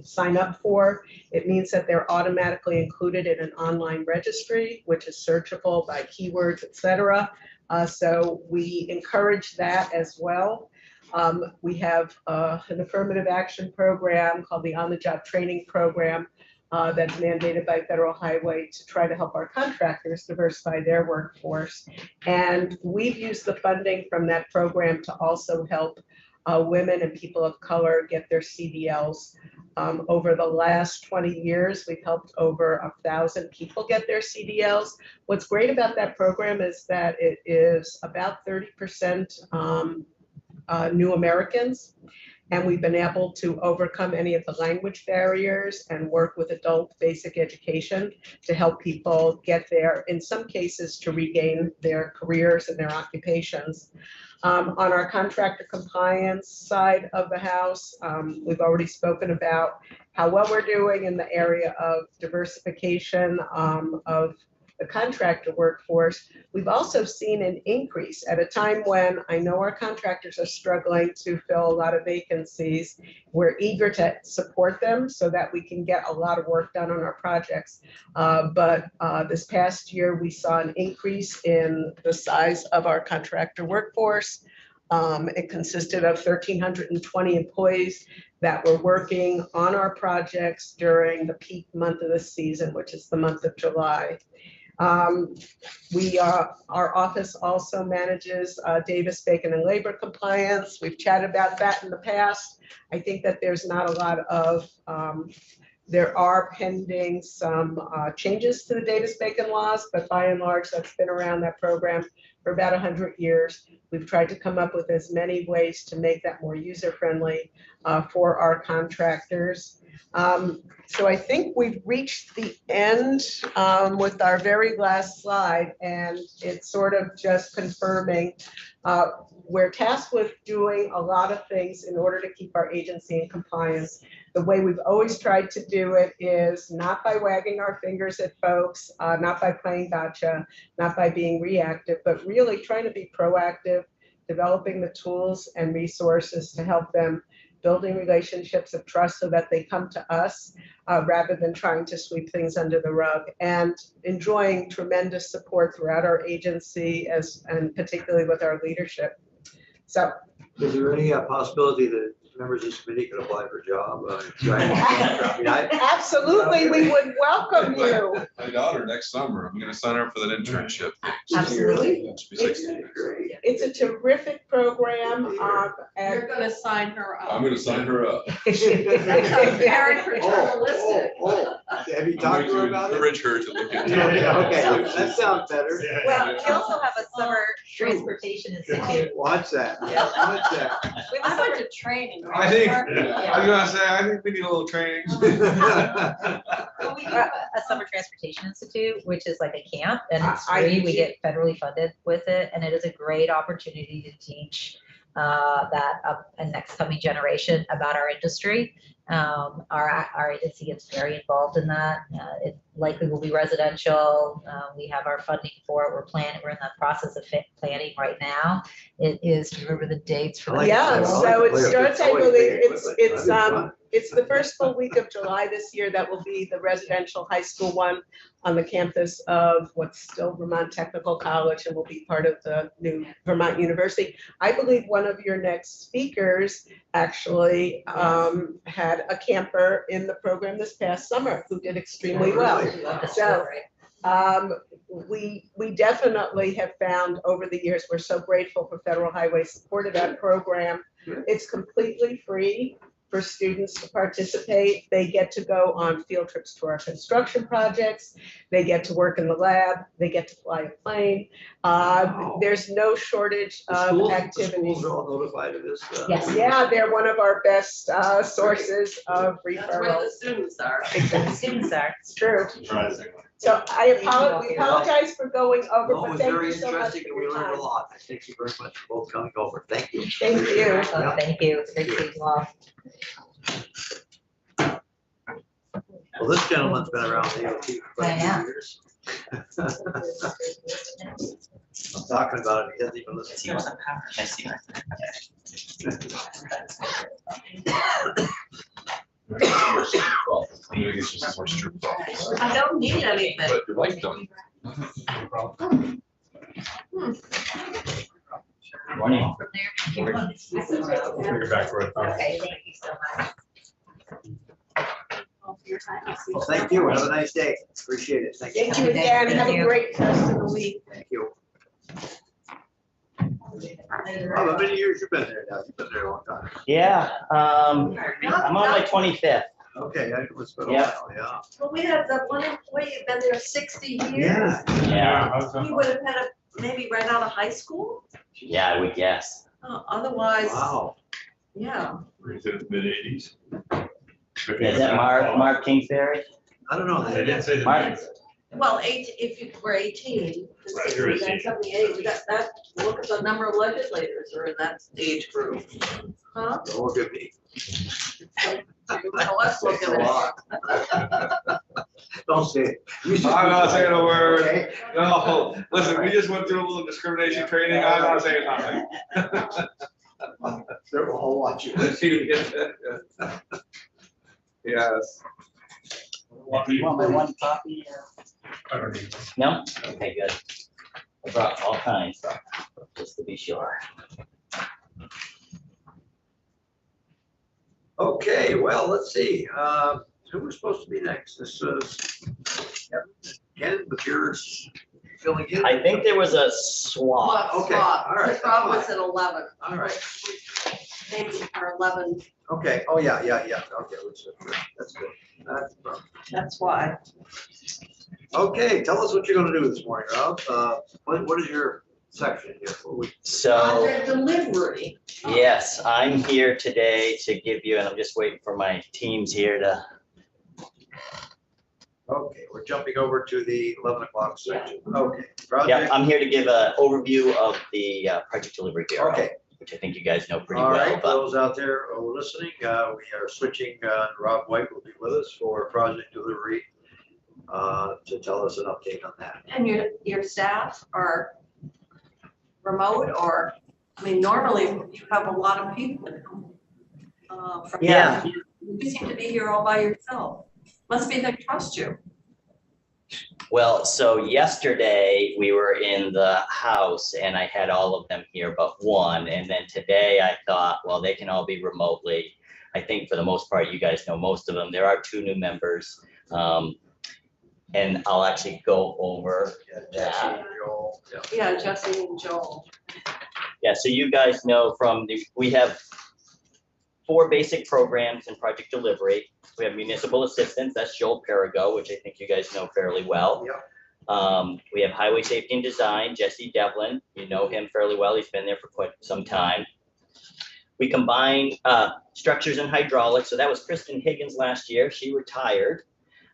sign up for. It means that they're automatically included in an online registry, which is searchable by keywords, et cetera. So we encourage that as well. We have an affirmative action program called the On-the-Job Training Program that's mandated by Federal Highway to try to help our contractors diversify their workforce. And we've used the funding from that program to also help women and people of color get their CDLs. Over the last 20 years, we've helped over 1,000 people get their CDLs. What's great about that program is that it is about 30% new Americans, and we've been able to overcome any of the language barriers and work with adult basic education to help people get there, in some cases to regain their careers and their occupations. On our contractor compliance side of the house, we've already spoken about how well we're doing in the area of diversification of the contractor workforce. We've also seen an increase at a time when I know our contractors are struggling to fill a lot of vacancies. We're eager to support them so that we can get a lot of work done on our projects. But this past year, we saw an increase in the size of our contractor workforce. It consisted of 1,320 employees that were working on our projects during the peak month of the season, which is the month of July. Our office also manages Davis-Bacon and labor compliance. We've chatted about that in the past. I think that there's not a lot of, there are pending some changes to the Davis-Bacon laws, but by and large, that's been around that program for about 100 years. We've tried to come up with as many ways to make that more user-friendly for our contractors. So I think we've reached the end with our very last slide, and it's sort of just confirming we're tasked with doing a lot of things in order to keep our agency in compliance. The way we've always tried to do it is not by wagging our fingers at folks, not by playing gotcha, not by being reactive, but really trying to be proactive, developing the tools and resources to help them, building relationships of trust so that they come to us rather than trying to sweep things under the rug, and enjoying tremendous support throughout our agency and particularly with our leadership. So, is there any possibility that members of this committee could apply for a job? Absolutely, we would welcome you. My daughter next summer, I'm gonna sign her up for that internship. Absolutely. It's a terrific program. You're gonna sign her up. I'm gonna sign her up. That sounds very paternalistic. Have you talked to her about it? Encourage her to look into Okay, it. that sounds better. Well, we also have a summer transportation institute. Watch that, watch that. We have a I went summer, to training. I think, Yeah. I was gonna say, I think we need a little training. well, we have a summer transportation institute, which is like a camp, and it's free. We get federally funded with it, and it is a great opportunity to teach that a next coming generation about our industry. Our agency gets very involved in that. It likely will be residential. We have our funding for it. We're in the process of planning right now. It is, do you remember the dates for that? Yeah, so it starts, I believe, it's the first full week of July this year. That will be the residential high school one on the campus of what's still Vermont Technical College and will be part of the new Vermont University. I believe one of your next speakers actually had a camper in the program this past summer who did extremely well. So we definitely have found over the years, we're so grateful for Federal Highway support of that program. It's completely free. for students to participate. They get to go on field trips to our construction projects. They get to work in the lab. They get to fly a plane. There's no shortage The of schools, the activities. schools are all notified of this? Yes. Yeah, they're one of our best sources of That's where referrals. the students are. The students are. It's true. Surprisingly. So we apologize for going over, No, it but was thank very you so much for interesting and we your learned a time. lot. Thank you very much for both coming over. Thank you. Thank you. So thank you. It's great to see you all. Well, this gentleman's been around the AOT for quite a Yeah. few years. I'm talking about it, he doesn't even listen. See all the power. I see. Maybe it's just more stripped off. I don't need anything. But you like them. Morning. Bring it back to it. Okay, thank you so much. Well, thank you. Have a nice day. Appreciate it. Thank you. Thank you again. Have Thank a you. great rest of the week. Thank you. How many years you been there now? You've been there a long time. Yeah, I'm on my 25th. Okay, I was been a Yep. while, yeah. Well, we had that one employee who'd been there 60 years. Yeah, He would have had maybe right out of high school. yeah, I would guess. Otherwise, Wow. yeah. Is it mid-80s? Is that Mark Kingsbury? I don't know. They didn't say the Mark. name. Well, if you were 18, Right, you're 60, 78, we got that, look at the number of legislators are in that age group. Huh? Don't look at me. Now let's look It's a at it. lot. Don't say it. You should- I'm not saying a word. Okay. No, listen, we just went through a little discrimination training. I'm not saying nothing. They're all watching. Yes. Do you want my one copy? I don't need. No? Okay, good. I brought all kinds, so, just to be sure. Okay, well, let's see, who was supposed to be next? This is Ken, but you're filling in. I think there was a swap. Okay, all right, The Rob was at 11. All right, Maybe or 11, okay, oh, yeah, okay, that's good. that's why. Okay, tell us what you're gonna do this morning, Rob. What is your section here? So, Project delivery. yes, I'm here today to give you, and I'm just waiting for my teams here to, Okay, we're jumping over to the 11 o'clock section. Okay, yeah, project, I'm here to give an overview of the Project Delivery Bureau. okay. Which I think you guys know pretty All well, right, but those out there who are listening, we are switching, Rob White will be with us for project delivery to tell us an update on that. And your staff are remote or, I mean, normally you have a lot of people. From Yeah. You seem to be here all by yourself. Must be they trust you. well, so yesterday we were in the house and I had all of them here but one. And then today I thought, well, they can all be remotely. I think for the most part, you guys know most of them. There are 2 new members. And I'll actually go over Jesse, that. Joel, yeah. Yeah, Jesse and Joel. Yeah, so you guys know we have 4 basic programs in project delivery. We have municipal assistance, that's Joel Perigo, which I think you guys know fairly well. Yep. We have highway safety and design, Jesse Devlin, you know him fairly well, he's been there for quite some time. We combine structures and hydraulics, so that was Kristen Higgins last year, she retired.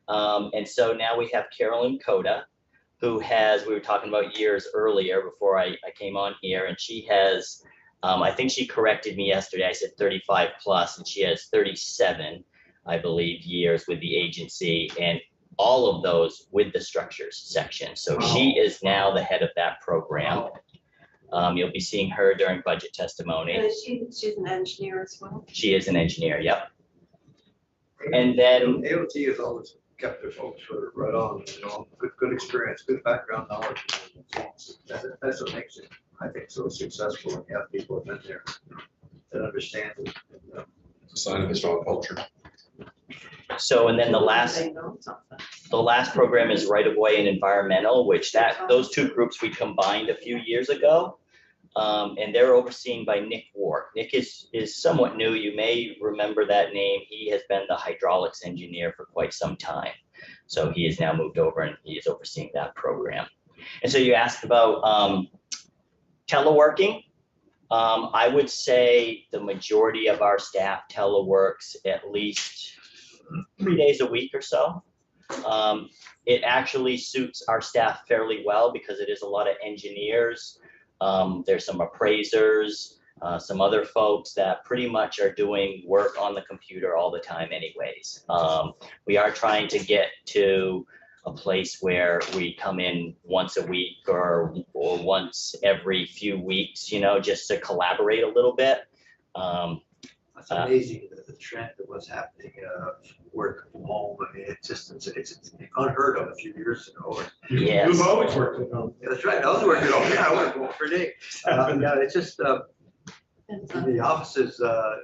And so now we have Carolyn Coda, who has, we were talking about years earlier before I came on here, and she has, I think she corrected me yesterday, I said 35 plus, and she has 37, I believe, years with the agency, and all of those with the structures section. So she is now the head of that program. You'll be seeing her during budget testimony. And she's an engineer as well. She is an engineer, yep. And then, AOT has always kept their folks right on, good experience, good background knowledge. That's what makes it, I think, so successful, when you have people who've been there that understand it. It's a sign of a strong culture. so, and then the last They know something. program is right of way and environmental, which those 2 groups we combined a few years ago. and they're overseen by Nick Ward. Nick is somewhat new. You may remember that name. He has been the hydraulics engineer for quite some time. So he has now moved over and he is overseeing that program. And so you asked about teleworking. I would say the majority of our staff teleworks at least 3 days a week or so. It actually suits our staff fairly well because it is a lot of engineers. There's some appraisers, some other folks that pretty much are doing work on the computer all the time anyways. We are trying to get to a place where we come in once a week or once every few weeks, you know, just to collaborate a little bit. It's amazing the trend of what's happening, work from home. I mean, it's unheard of a few years ago. Yes. We've always worked at home. Yeah, that's right. I was working at home. Yeah, I worked home for a day. Yeah, it's just, in the offices, I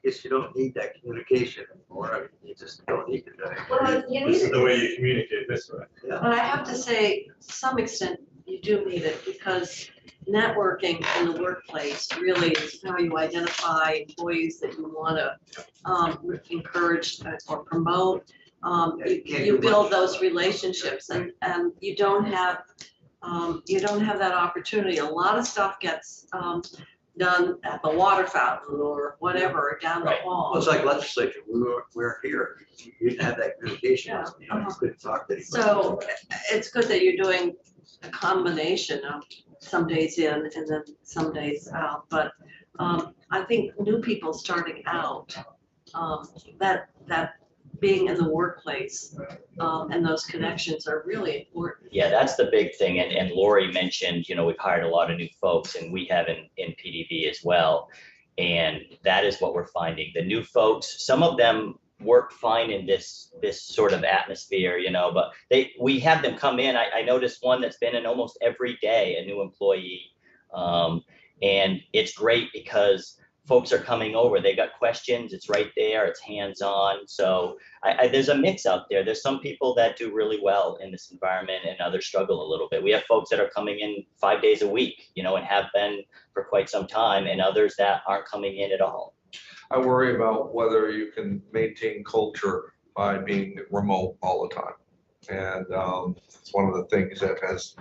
guess you don't need that communication anymore. I mean, you just don't need it. Well, you This need is it, the way you communicate this way. Yeah. but I have to say, to some extent, you do need it because networking in the workplace really is how you identify employees that you want to encourage or promote. You build those relationships and you don't have that opportunity. A lot of stuff gets done at the water fountain or whatever, down the Right. hall. Well, it's like legislature. We're here. You didn't have that communication. Yeah. You know, you couldn't talk to anybody. So it's good that you're doing a combination of some days in and then some days out. But I think new people starting out, that being in the workplace and those connections are really important. Yeah, that's the big thing. And Lori mentioned, you know, we've hired a lot of new folks and we have in PDB as well. And that is what we're finding. The new folks, some of them work fine in this sort of atmosphere, you know, but we have them come in. I noticed one that's been in almost every day, a new employee. And it's great because folks are coming over, they got questions, it's right there, it's hands-on. So there's a mix out there. There's some people that do really well in this environment and others struggle a little bit. We have folks that are coming in 5 days a week, you know, and have been for quite some time, and others that aren't coming in at all. I worry about whether you can maintain culture by being remote all the time. And it's one of the things that has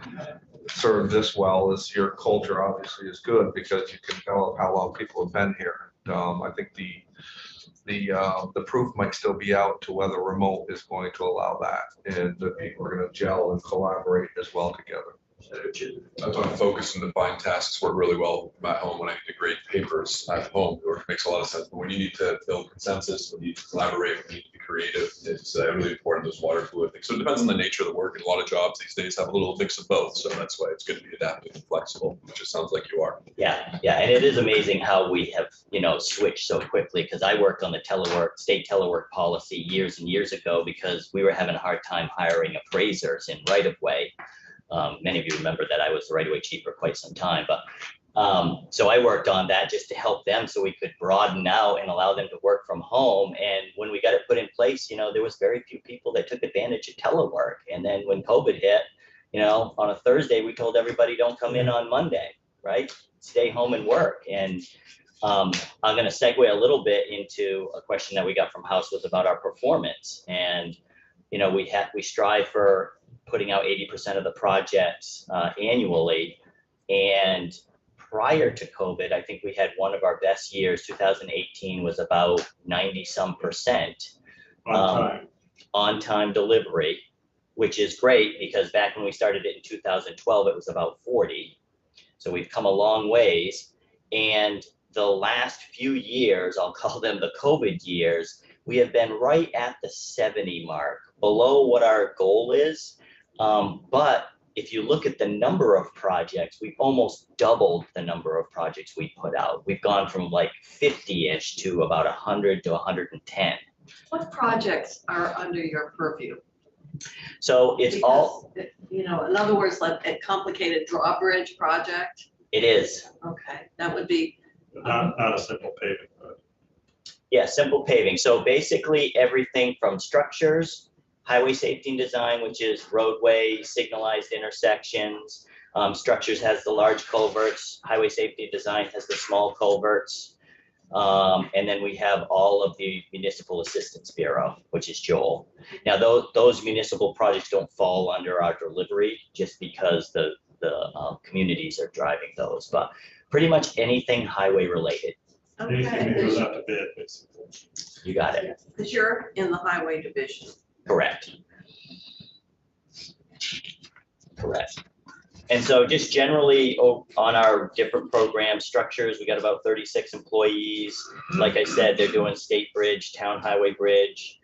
served this well is your culture obviously is good because you can tell how long people have been here. I think the proof might still be out to whether remote is going to allow that and that people are going to gel and collaborate as well together. That's why I focus and define tasks work really well at home. When I need to grade papers at home, it makes a lot of sense. But when you need to build consensus, when you need to collaborate, when you need to be creative, it's really important, those water fluid things. So it depends on the nature of the work, and a lot of jobs these days have a little mix of both. So that's why it's good to be adaptive and flexible, which it sounds like you are. Yeah, and it is amazing how we have, you know, switched so quickly, because I worked on the state telework policy years and years ago because we were having a hard time hiring appraisers in right-of-way. Many of you remember that I was the right-of-way chief for quite some time, but so I worked on that just to help them so we could broaden out and allow them to work from home. And when we got it put in place, you know, there was very few people that took advantage of telework. And then when COVID hit, you know, on a Thursday, we told everybody don't come in on Monday, right? Stay home and work. And I'm going to segue a little bit into a question that we got from House was about our performance. And, you know, we strive for putting out 80% of the projects annually. And prior to COVID, I think we had one of our best years. 2018 was about 90-some% on-time delivery, which is great because back when we started it in 2012, it was about 40. So we've come a long ways. And the last few years, I'll call them the COVID years, we have been right at the 70 mark, below what our goal is. But if you look at the number of projects, we've almost doubled the number of projects we put out. We've gone from like 50-ish to about 100 to 110. What projects are under your purview? So it's all, Because, you know, in other words, like a complicated drawbridge project. it is. Okay, that would be. Not a simple paving road. Yeah, simple paving. So basically everything from structures, highway safety and design, which is roadway, signalized intersections, Structures has the large culverts, highway safety design has the small culverts. And then we have all of the Municipal Assistance Bureau, which is Joel. Now, those municipal projects don't fall under our delivery just because the communities are driving those, but pretty much anything highway related. Anything that goes out to bid, basically. You got it. Because you're in the highway division. Correct. Correct. And so just generally on our different program structures, we got about 36 employees. Like I said, they're doing state bridge, town highway bridge,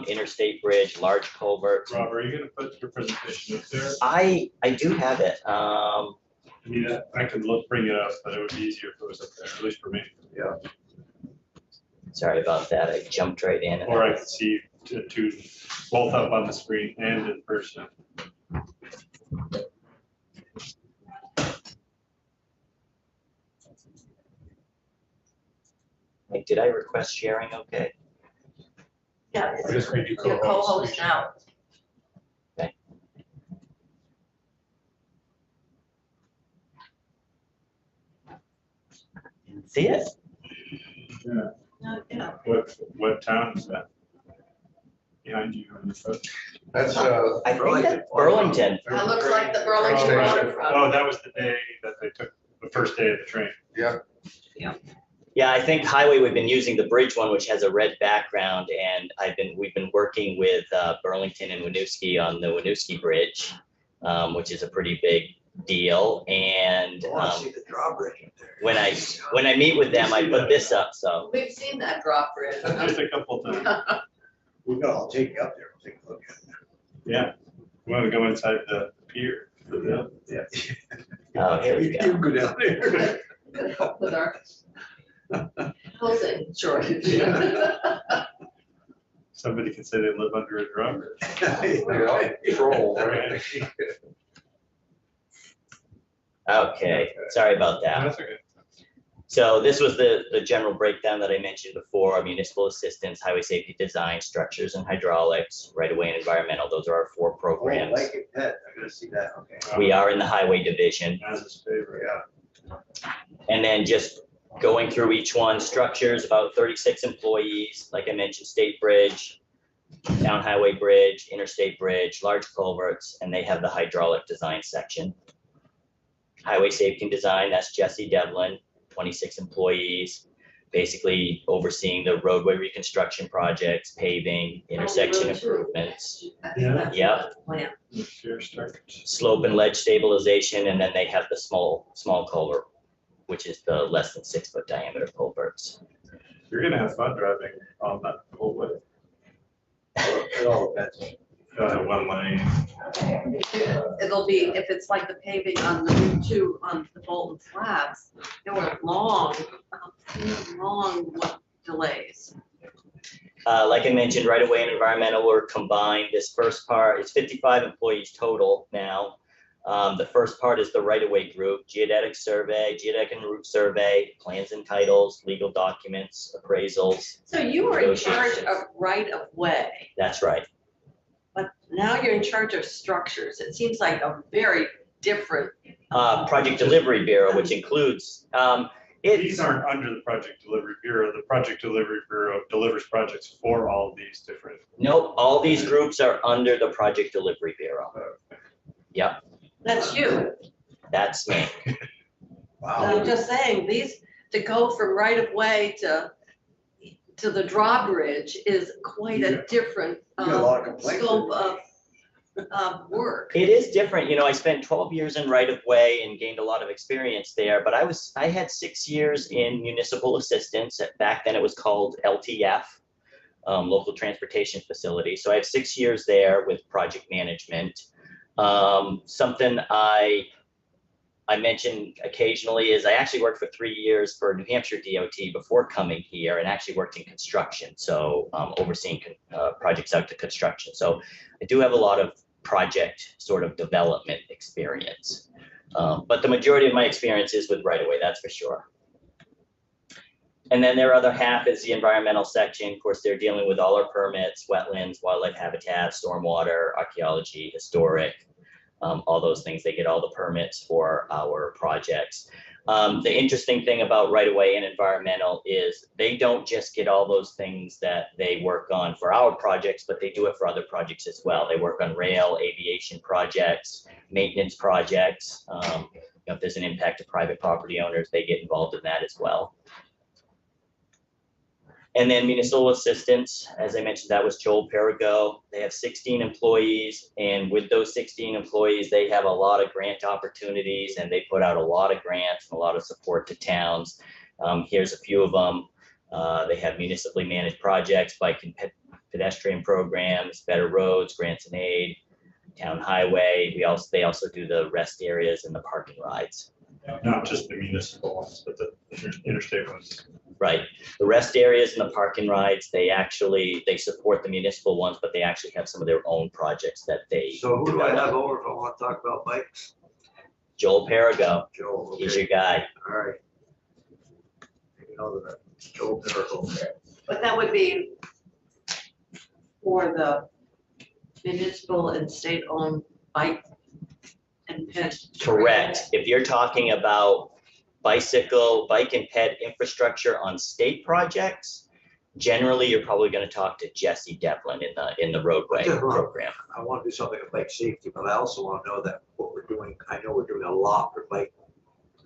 interstate bridge, large culverts. Rob, are you gonna put your presentation up there? I do have it. I mean, I could bring it up, but it would be easier if it was up there, at least for me. Yeah. Sorry about that. I jumped right in. Or I could see two, both up on the screen and in person. Like, did I request sharing? Okay. Yeah, I just made you your co-host. co-host now. See it? Yeah. What town is that? Behind you on the photo? That's, I think that's Burlington. That looks like the Burlington Oh, waterfront. Oh, that was the day that they took, the first day of the train. Yeah, I think highway, we've been using the bridge one, which has a red background, and we've been working with Burlington and Winooski on the Winooski Bridge, which is a pretty big deal. And I want to see the drawbridge up there. when I meet with them, I put this up. So We've seen that drop bridge. Just a couple times. We've got, I'll take you up there, we'll take a look at it. Yeah. We want to go inside the pier. Yeah. oh, here we go. You go down there. Gonna help with our housing shortage. Somebody could say they live under a drum. troll. Okay, sorry about that. That's okay. So this was the general breakdown that I mentioned before: municipal assistance, highway safety design, structures and hydraulics, right of way and environmental. Those are our 4 programs. Like it, Pet, I'm gonna see that, okay. We are in the highway division. As his favorite. Yeah. And then just going through each one, structures, about 36 employees, like I mentioned, state bridge, town highway bridge, interstate bridge, large culverts, and they have the hydraulic design section. Highway safety and design, that's Jesse Devlin, 26 employees, basically overseeing the roadway reconstruction projects, paving, intersection improvements. Yeah. Yep, Plan. Pier structures. slope and ledge stabilization, and then they have the small culvert, which is the less than 6 foot diameter culverts. You're gonna have fun driving on that whole way. It all depends. One lane. It'll be, if it's like the paving on the Route 2 on the Bolton Flats, there were long delays. Like I mentioned, right away and environmental were combined. This first part, it's 55 employees total now. The first part is the right of way group: geodetic survey, geodetic and route survey, plans and titles, legal documents, appraisals. So you were in charge of right of way, That's right. but now you're in charge of structures. It seems like a very different. Project Delivery Bureau, which includes, These aren't under the Project Delivery Bureau. The Project Delivery Bureau delivers projects for all of these different. nope, all these groups are under the Project Delivery Bureau. Yep, That's you. that's me. I'm just saying, to go from right of way to the drawbridge is quite a different You got a lot of complaints. scope of work. It is different. You know, I spent 12 years in right of way and gained a lot of experience there, but I had 6 years in municipal assistance. Back then it was called LTF, Local Transportation Facility. So I have 6 years there with project management. Something I mention occasionally is I actually worked for 3 years for New Hampshire DOT before coming here, and actually worked in construction. So overseeing projects out to construction. So I do have a lot of project sort of development experience. But the majority of my experience is with right of way, that's for sure. And then their other half is the environmental section. Of course, they're dealing with all our permits, wetlands, wildlife habitat, stormwater, archaeology, historic. all those things. They get all the permits for our projects. The interesting thing about right of way and environmental is they don't just get all those things that they work on for our projects, but they do it for other projects as well. They work on rail, aviation projects, maintenance projects. If there's an impact to private property owners, they get involved in that as well. And then municipal assistance, as I mentioned, that was Joel Perigo. They have 16 employees, and with those 16 employees, they have a lot of grant opportunities, and they put out a lot of grants and a lot of support to towns. Here's a few of them. They have municipally managed projects, bike and pedestrian programs, better roads, grants and aid, town highway. They also do the rest areas and the parking rides. Not just the municipal ones, but the interstate ones. Right. The rest areas and the parking rides, they support the municipal ones, but they actually have some of their own projects that they. So who do I develop. have over if I want to talk about bikes? Joel Perigo, Joel. he's Okay. your guy. All right. You know that, Joel Miracle. But that would be for the municipal and state-owned bike and ped. Correct. If you're talking about bike and ped infrastructure on state projects, generally you're probably going to talk to Jesse Devlin in the roadway Yeah, right. program. I want to do something with bike safety, but I also want to know that what we're doing, I know we're doing a lot for bike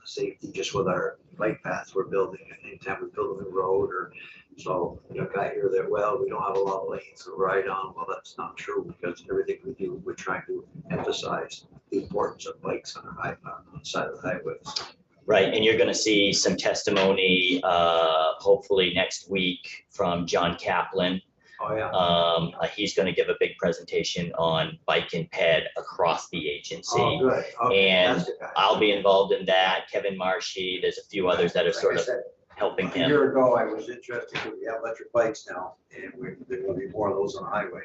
safety just with our bike paths we're building. Anytime we build a new road or so, guy here that, well, we don't have a lot of lanes to ride on. Well, that's not true because everything we do, we're trying to emphasize the importance of bikes on the side of the highways. Right, and you're going to see some testimony, hopefully next week from John Kaplan. Oh, yeah. He's going to give a big presentation on bike and ped across the agency. Oh, good. Okay, And that's the guy. I'll be involved in that. Kevin Marshy, there's a few others that are Like sort I of said, helping A him. year ago, I was interested because we have electric bikes now, and there will be more of those on the highway.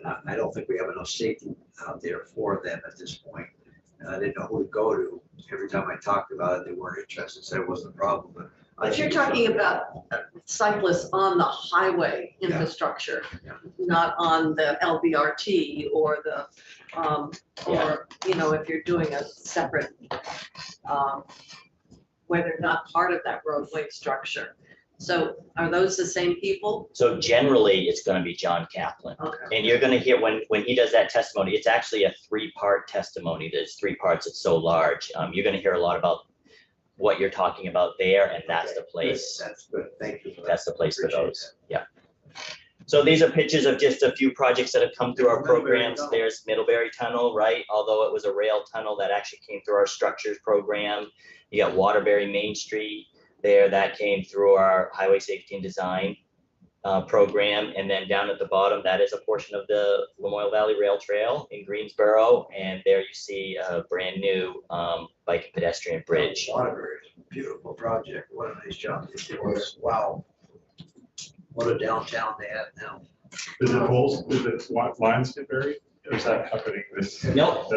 And I don't think we have enough safety out there for them at this point. And I didn't know who to go to. Every time I talked about it, they weren't interested, said it wasn't a problem, but. I But you're think it's talking something. about cyclists on the highway Yeah. infrastructure, Yeah. not on the LVRT or the, or, if you're doing a separate, where they're not part of that roadway structure. So are those the same people? So generally, it's going to be John Kaplan. Okay. And you're going to hear when he does that testimony, it's actually a 3-part testimony. There's 3 parts. It's so large. You're going to hear a lot about what you're talking about there, and that's the place. That's good, thank you. for that. That's the place for Appreciate those. Yeah. So these are pictures of just a few projects that have come through our Middlebury programs. Tunnel. There's Middlebury Tunnel, right? Although it was a rail tunnel that actually came through our structures program. You got Waterbury Main Street there, that came through our highway safety and design program. And then down at the bottom, that is a portion of the Lamoille Valley Rail Trail in Greensboro. And there you see a brand new bike and pedestrian bridge. Waterbury, beautiful project, what a nice job they did. Wow. What a downtown they have now. Is it lines get buried? Or is that happening this? Nope.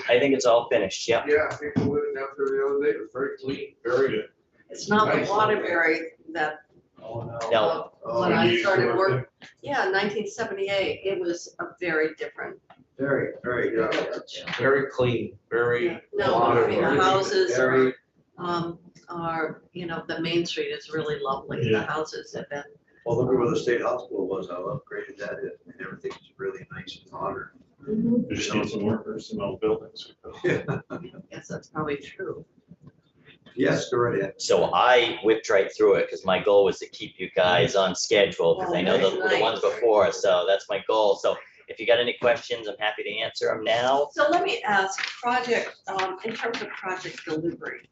I think it's all finished, yeah. Yeah, people went in after the other day, it was very clean, very good. It's not the Nice. Waterbury that, Oh, no. No. when I you started grew up work, yeah, 1978, it was a very different. Very, very good. Very clean, very. No, modern, I mean, the very- houses Very, are, the Main Street is really lovely. The Yeah. houses have been, well, look at where the state hospital was, how upgraded that is, and everything's really nice and modern. You just need some workers in those buildings. yes, that's probably true. Yes, go right ahead. So I whipped right through it because my goal was to keep you guys on schedule because I know the ones before, so that's my goal. So if you got any questions, I'm happy to answer them now. So let me ask, in terms of project delivery.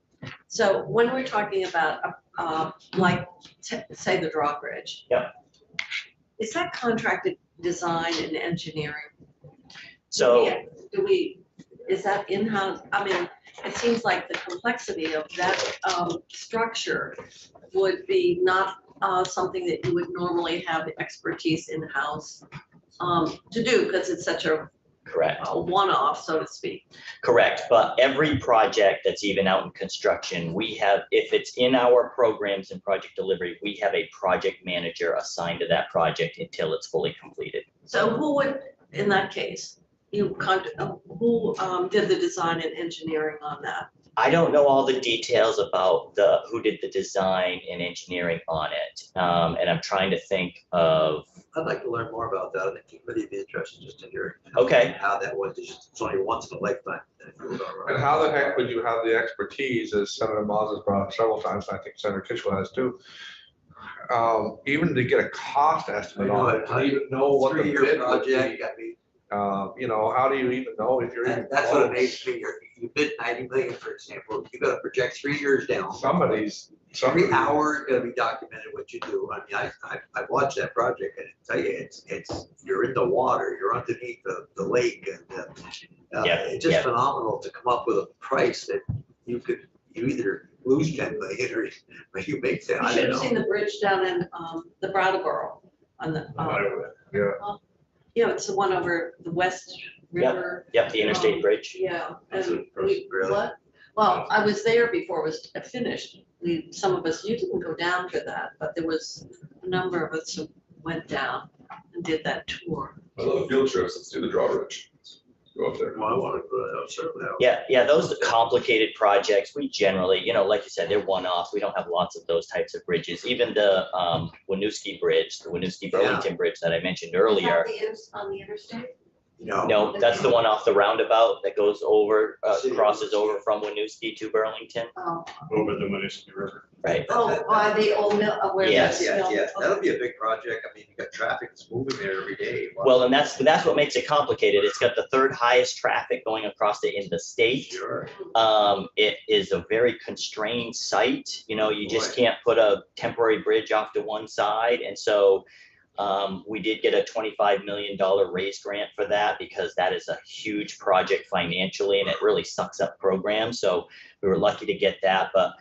So when we're talking about, say the drawbridge. Yep. Is that contracted design and engineering? So Is that in-house? I mean, it seems like the complexity of that structure would be not something that you would normally have the expertise in-house to do, because it's such a correct. one-off, so to speak. Correct, but every project that's even out in construction, we have, if it's in our programs and project delivery, we have a project manager assigned to that project until it's fully completed. So who would, in that case, who did the design and engineering on that? I don't know all the details about who did the design and engineering on it. And I'm trying to think of, I'd like to learn more about that. I think the committee would be interested just to hear. Okay. How that was, it's only once in a lifetime. And how the heck would you have the expertise, as Senator Moss has brought up several times, and I think Senator Kitchell has too, even to get a cost estimate on it, to even know what the 3-year bid would project, be. I mean, How do you even know if you're even that's what close? amazed me. You bid 90 million, for example, you gotta project 3 years down. Somebody's. Every hour is gonna be documented what you do. I mean, I watched that project and I tell you, it's, you're in the water, you're underneath the lake and it's just phenomenal to come up with a price that you either lose 10 million or you make that, You I should don't have seen know. the bridge down in the Brattleboro on the, Yeah. it's the one over the West River. the Interstate Bridge. Yeah. That's and a- we- really? What? Well, I was there before it was finished. Some of us, you didn't go down for that, but there was a number of us who went down and did that tour. I love field trips. Let's do the drawbridge. Go up there. Well, I want to go to that, certainly. Yeah, those are complicated projects. We generally, like you said, they're one-offs. We don't have lots of those types of bridges. Even the Winooski Bridge, the Winooski Burlington Bridge that I mentioned earlier. On the interstate? No, that's the one off the roundabout that goes over, crosses over from Winooski to Burlington, Oh, Over the Winooski River. right? by the old mill, where Yes. the mill. Yeah, that'll be a big project. I mean, you got traffic that's moving there every day. Well, and that's what makes it complicated. It's got the third highest traffic going across it in the state. Sure. It is a very constrained site, you just can't put a temporary bridge off to one side. And so we did get a $25 million raise grant for that because that is a huge project financially and it really sucks up programs. So we were lucky to get that. But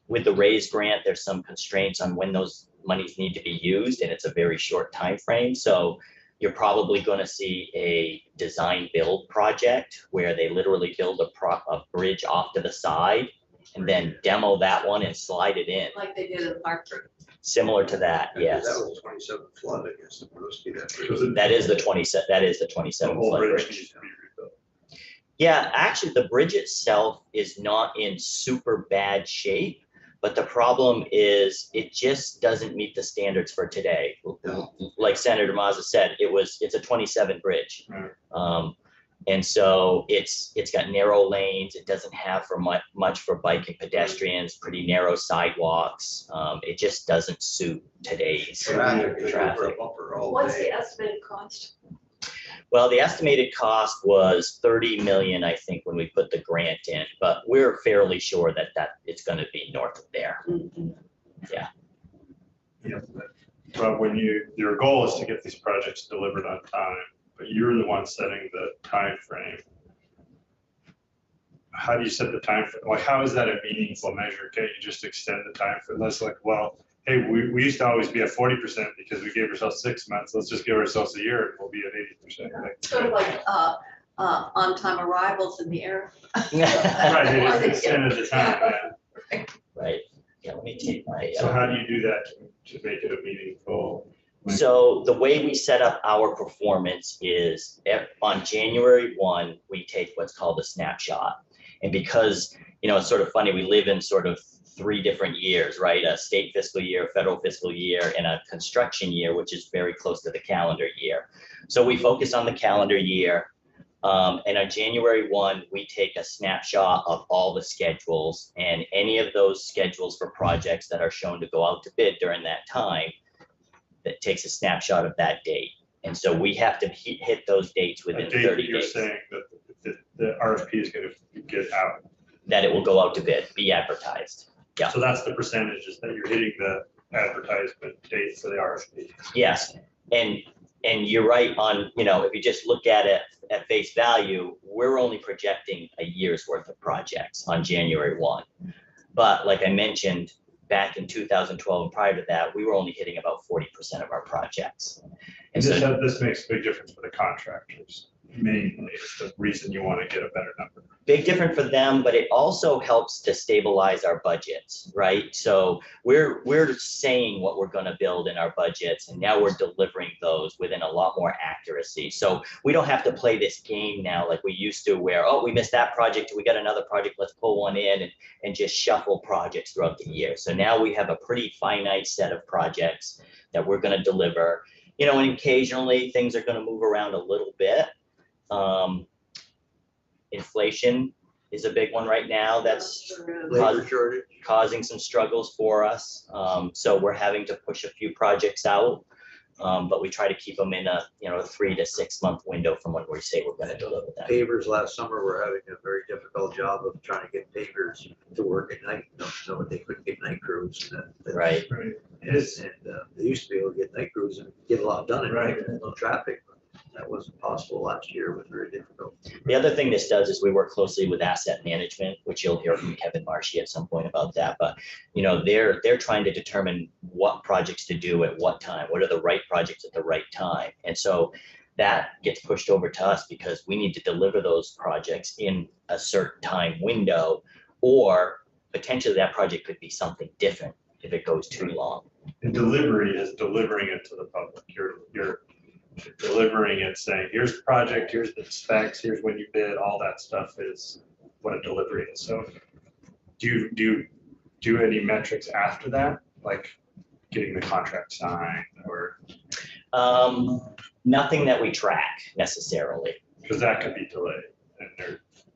with the raise grant, there's some constraints on when those monies need to be used and it's a very short time frame. So you're probably going to see a design build project where they literally build a bridge off to the side and then demo that one and slide it in. Like they did in Hartford. Similar to that, yes. That was 27 flood, I guess. That is the 27, that is the 27 The whole flood bridge bridge. needs to be rebuilt. Yeah, actually, the bridge itself is not in super bad shape, but the problem is it just doesn't meet the standards for today. Like Senator Mazza said, it's a 27 bridge. And so it's got narrow lanes. It doesn't have much for bike and pedestrians, pretty narrow sidewalks. It just doesn't suit today's traffic. What's the estimated cost? Well, the estimated cost was 30 million, I think, when we put the grant in, but we're fairly sure that it's going to be north of there. Yeah, but when your goal is to get these projects delivered on time, but you're the one setting the time frame. How do you set the time frame? Like, how is that a meaningful measure? Can't you just extend the time frame? That's like, well, hey, we used to always be at 40% because we gave ourselves 6 months. Let's just give ourselves a year and we'll be at 80%. Sort of like on-time arrivals in the air. Right, it extended the time. Yeah. Right. Yeah, let me take my. So how do you do that to make it a meaningful? So the way we set up our performance is on January 1, we take what's called a snapshot. And because, it's sort of funny, we live in sort of 3 different years, right? A state fiscal year, a federal fiscal year, and a construction year, which is very close to the calendar year. So we focus on the calendar year. And on January 1, we take a snapshot of all the schedules and any of those schedules for projects that are shown to go out to bid during that time. That takes a snapshot of that date. And so we have to hit those dates within 30 You're days. saying that the RFP is going to get out. That it will go out to bid, be advertised. Yeah. So that's the percentages that you're hitting the advertisement date for the RFP. Yes, and you're right on, if you just look at it at face value, we're only projecting a year's worth of projects on January 1. But like I mentioned, back in 2012 and prior to that, we were only hitting about 40% of our projects. And so This makes a big difference for the contractors. mainly is the reason you want to get a better number. Big difference for them, but it also helps to stabilize our budgets, right? So we're saying what we're gonna build in our budgets, and now we're delivering those within a lot more accuracy. So we don't have to play this game now like we used to where, oh, we missed that project, we got another project, let's pull one in and just shuffle projects throughout the year. So now we have a pretty finite set of projects that we're gonna deliver. You know, and occasionally things are gonna move around a little bit. Inflation is a big one right now that's Labor shortage. causing some struggles for us. So we're having to push a few projects out. But we try to keep them in a, 3 to 6 month window from when we say we're gonna deliver that. Pavers last summer were having a very difficult job of trying to get pavers to work at night. No, they couldn't get night crews. Right. Right. And they used to be able to get night crews and get a lot done at night, Right. no traffic. That wasn't possible last year. It was very difficult. The other thing this does is we work closely with asset management, which you'll hear from Kevin Marshy at some point about that. But, they're trying to determine what projects to do at what time, what are the right projects at the right time. And so that gets pushed over to us because we need to deliver those projects in a certain time window, or potentially that project could be something different if it goes too long. And delivery is delivering it to the public. You're delivering it, saying, here's the project, here's the specs, here's when you bid, all that stuff is what a delivery is. So do you do any metrics after that, like getting the contract signed or? Nothing that we track necessarily. Because that could be delayed.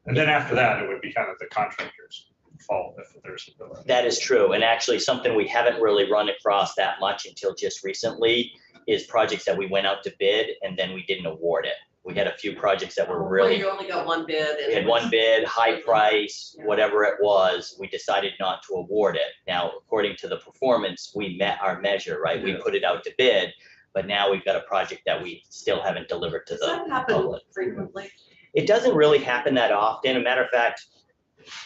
And then after that, it would be kind of the contractor's fault if there's a delay. That is true. And actually something we haven't really run across that much until just recently is projects that we went out to bid and then we didn't award it. We had a few projects that were Where really, you only got one bid. and we had it was- one bid, high price, whatever it was, we decided not to award it. Now, according to the performance, we met our measure, right? We put it out to bid, but now we've got a project that we still haven't delivered to Does the that happen public. frequently? It doesn't really happen that often. As a matter of fact,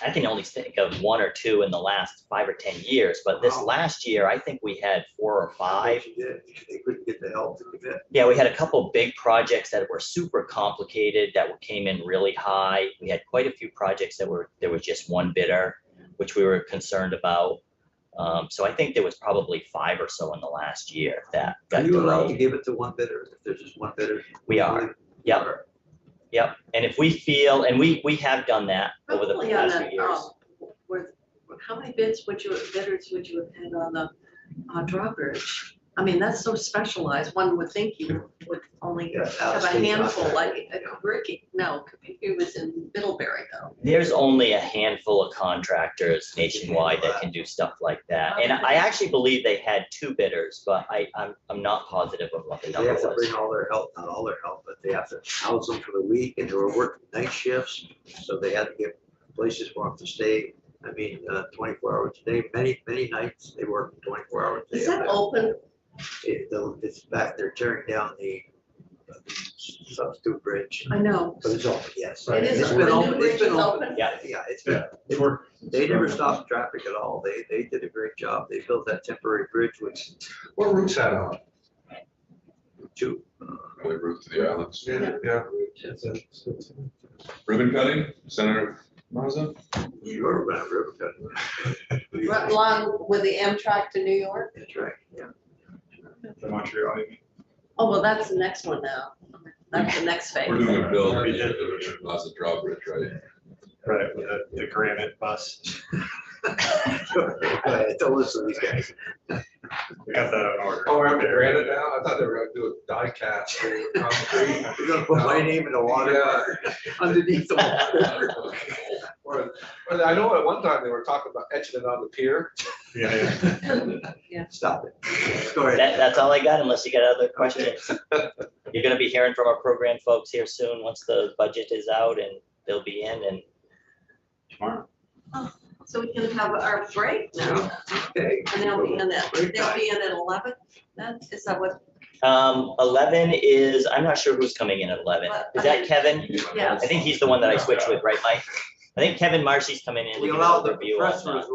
I can only think of 1 or 2 in the last 5 or 10 years, but this Wow. last year, I think we had 4 or 5. They couldn't get the help to commit. Yeah, we had a couple big projects that were super complicated that came in really high. We had quite a few projects there was just one bidder, which we were concerned about. So I think there was probably 5 or so in the last year that Are got you allowed to delayed. give it to one bidder if there's just one bidder? We are. Yep. Yep, and if we feel, and we have done that over the Probably on past few that, years. how many bidders would you have had on the drawbridge? I mean, that's so specialized, one would think you would only Yeah, have a out-of-state handful, contract. like Ricky, no, it was in Middlebury though. There's only a handful of contractors nationwide that can do stuff like that. And I actually believe they had 2 bidders, but I'm not positive of what the They number have to was. bring all their help, not all their help, but they have to house them for the week, and they were working night shifts, so they had to get places for them to stay. 24 hours a day, many nights, they work 24 hours a day. Is that open? It's back there tearing down the substitute bridge, I know. but it's open, yes. It is It's open. been The new open, it's bridge been is open. open? Yeah. Yeah, it's been, Yeah. they never stopped traffic at all. They did a great job. They built that temporary bridge, which What route's that on? two. Really route to the islands. Yeah. Ribbon cutting, Senator Mazza? Sure, river cut. Right along with the Amtrak to New York? That's right, yeah. The Montreal, you mean? Oh, well, that's the next one now. That's the next phase. We're doing a build, Already we did. did the Richard Mazza drawbridge, right? Right, with the granite bus. Go ahead, don't listen to these guys. We got that on order. Oh, we're having to grant it now? I thought they were gonna do a die cast. concrete. You're gonna put my name in the water underneath the water. Or I know at one time they were talking about etching it on the pier. Yeah. Stop it. Go ahead. That's all I got unless you got other questions. You're gonna be hearing from our program folks here soon, once the budget is out and they'll be in and Tomorrow. So we can have our break now. Okay. And they'll be in at, Break they'll time. be in at 11? Is that what? 11 is, I'm not sure who's coming in at 11. Is that Kevin? Yeah. I think he's the one that I switched with, right, Mike? I think Kevin Marcy's coming in. to We give an allow the overview press on, for